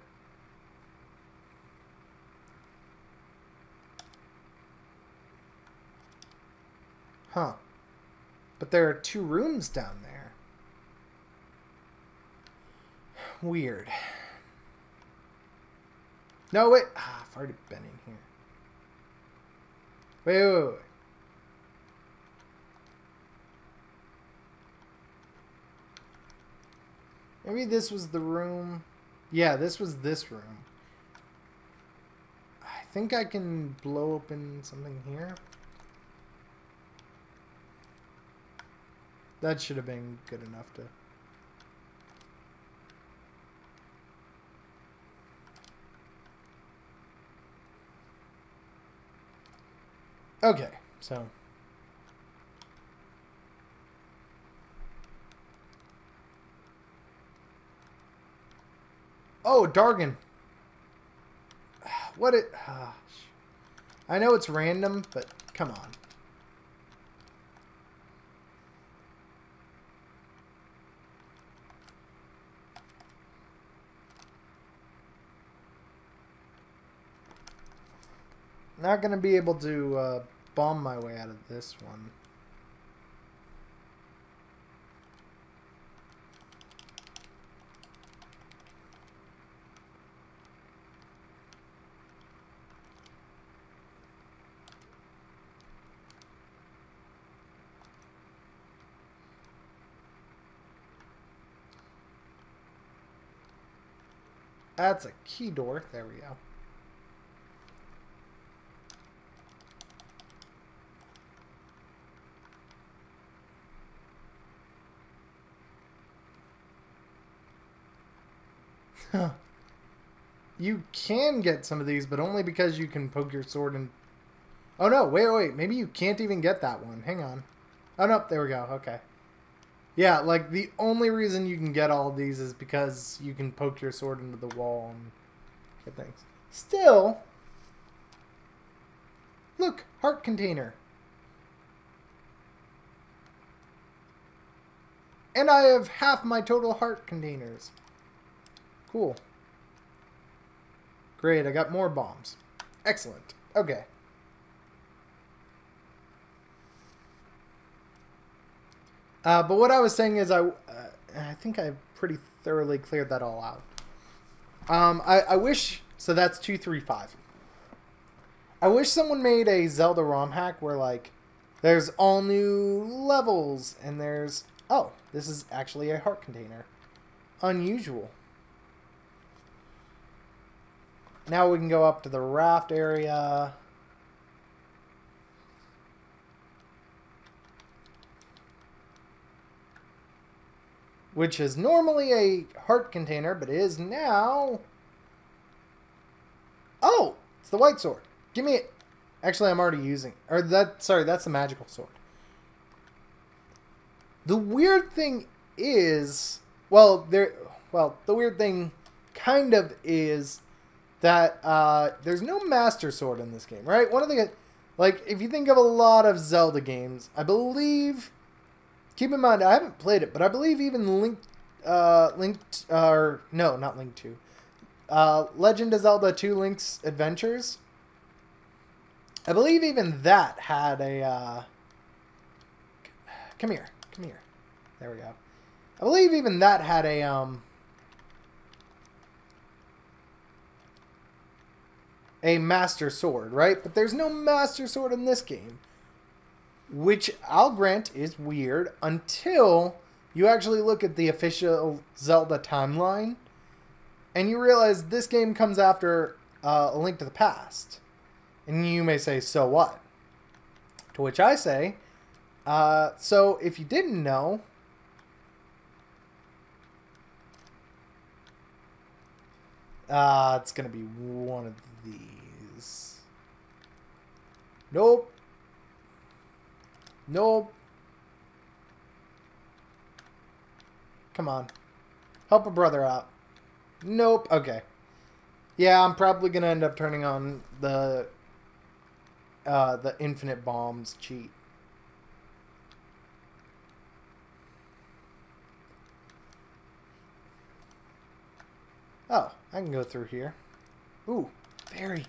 Huh. But there are 2 rooms down there. Weird. No, wait. I've already been in here. Wait. Maybe this was the room. Yeah, this was this room. I think I can blow open something here. That should have been good enough to... Okay, so... Oh, Dargan. What it... I know it's random, but come on. Not going to be able to bomb my way out of this one. That's a key door. There we go. You can get some of these, but only because you can poke your sword in... Oh, no. Wait. Maybe you can't even get that one. Hang on. Oh, no. There we go. Okay. Yeah, like, the only reason you can get all of these is because you can poke your sword into the wall and get things. Still... Look! Heart container. And I have half my total heart containers. Cool. Great, I got more bombs. Excellent. Okay. But what I was saying is I think I pretty thoroughly cleared that all out. I wish... So that's 235. I wish someone made a Zelda ROM hack where, like, there's all new levels and there's... Oh, this is actually a heart container. Unusual. Now we can go up to the raft area. Which is normally a heart container, but is now... Oh! It's the white sword. Give me it. Actually, I'm already using... Or that... Sorry, that's the magical sword. The weird thing is... Well, the weird thing kind of is that there's no Master Sword in this game, right? One of the... Like, if you think of a lot of Zelda games, I believe... Keep in mind, I haven't played it, but I believe even Legend of Zelda 2 Link's Adventures, I believe even that had a, come here. There we go. I believe even that had a Master Sword, right? But there's no Master Sword in this game. Which I'll grant is weird until you actually look at the official Zelda timeline and you realize this game comes after A Link to the Past. And you may say, so what? To which I say, so if you didn't know, it's going to be one of these. Nope. Come on. Help a brother out. Nope. Okay. Yeah, I'm probably going to end up turning on the infinite bombs cheat. Oh, I can go through here. Ooh, fairy.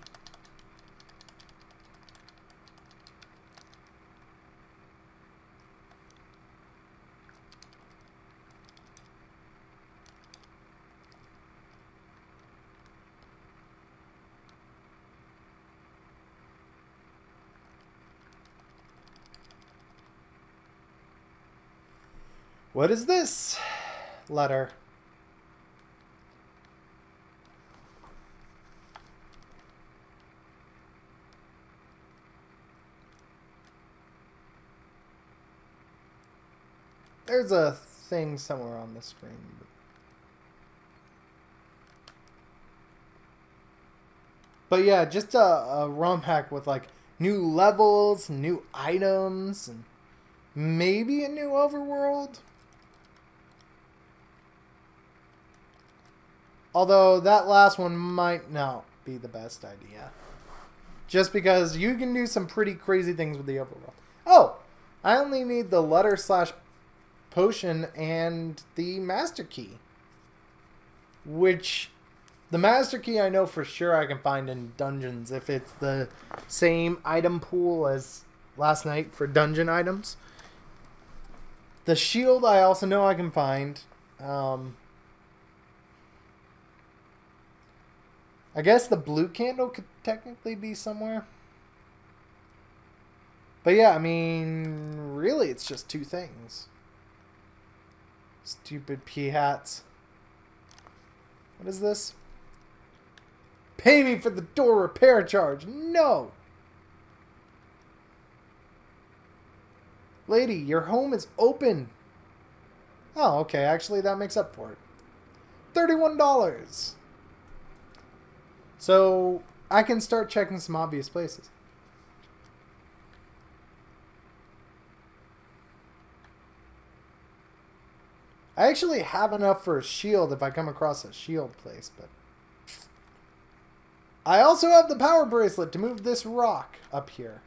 What is this letter? There's a thing somewhere on the screen. But yeah, just a ROM hack with like new levels, new items, and maybe a new overworld. Although that last one might not be the best idea. Just because you can do some pretty crazy things with the overworld. Oh! I only need the letter / potion and the master key. Which, the master key I know for sure I can find in dungeons if it's the same item pool as last night for dungeon items. The shield I also know I can find. I guess the blue candle could technically be somewhere. But yeah, I mean, really it's just two things. Stupid pea hats. What is this? Pay me for the door repair charge. No! Lady, your home is open. Oh, okay. Actually, that makes up for it. $31. So I can start checking some obvious places. I actually have enough for a shield if I come across a shield place, but I also have the power bracelet to move this rock up here.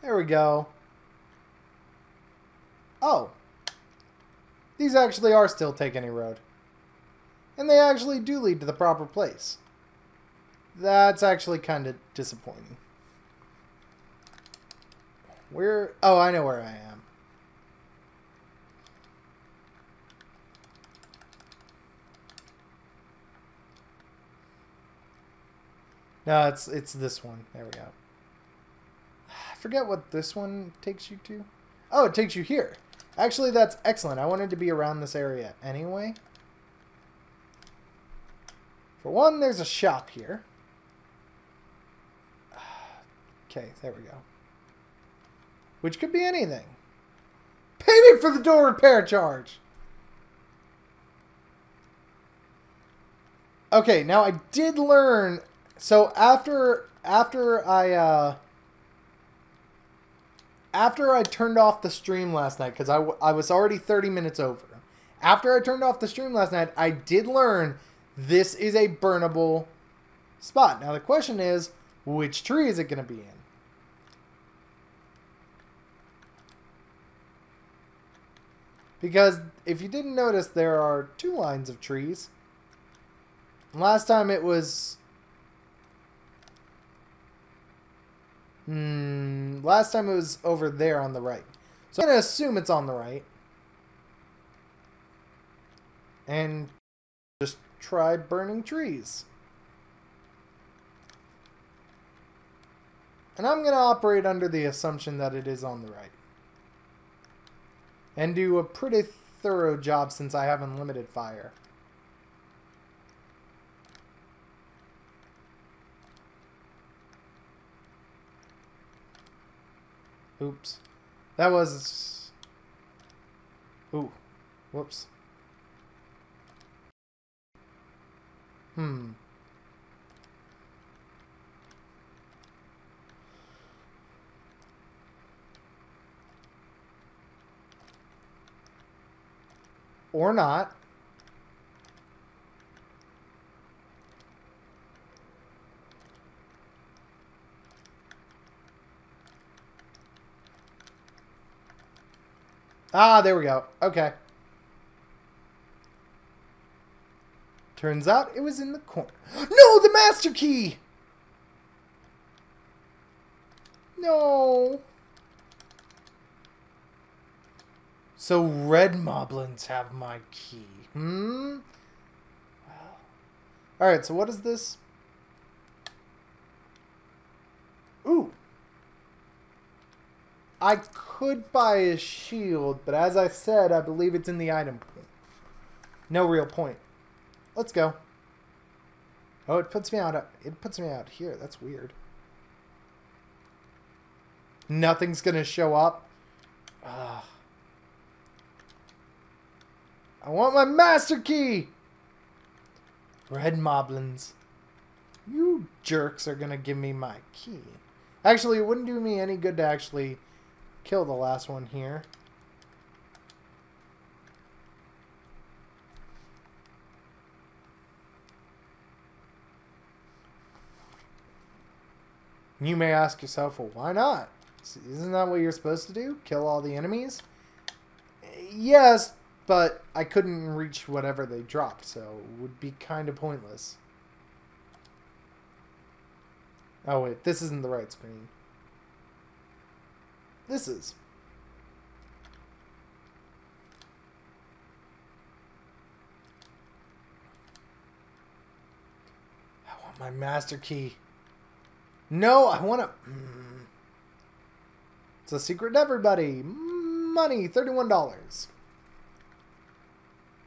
There we go. Oh. These actually are still Take Any Road. And they actually do lead to the proper place. That's actually kind of disappointing. Where? Oh, I know where I am. No, it's this one. There we go. I forget what this one takes you to. Oh, it takes you here. Actually, that's excellent. I wanted to be around this area anyway. For one, there's a shop here. Okay, there we go. Which could be anything. Pay me for the door repair charge! Okay, now I did learn... So after I turned off the stream last night, because I was already 30 minutes over. After I turned off the stream last night, I did learn this is a burnable spot. Now the question is, which tree is it going to be in? Because if you didn't notice, there are 2 lines of trees. Last time it was... last time it was over there on the right. So I'm going to assume it's on the right. And just try burning trees. And I'm going to operate under the assumption that it is on the right. And do a pretty thorough job since I have unlimited fire. Oops. That was... Ooh. Whoops. Or not. Ah, there we go. Okay. Turns out it was in the corner. No, the master key! No. So red moblins have my key. Well. Alright, so what is this? Ooh. I could buy a shield, but as I said, I believe it's in the item pool. No real point. Let's go. Oh, it puts me out. It puts me out here. That's weird. Nothing's gonna show up. Ugh. I want my master key. Red moblins. You jerks are gonna give me my key. Actually, it wouldn't do me any good to actually kill the last one here. You may ask yourself, well, why not? Isn't that what you're supposed to do? Kill all the enemies? Yes, but I couldn't reach whatever they dropped, so it would be kind of pointless. Oh wait, this isn't the right screen. This is. I want my master key. No, I want to... It's a secret to everybody. Money, $31.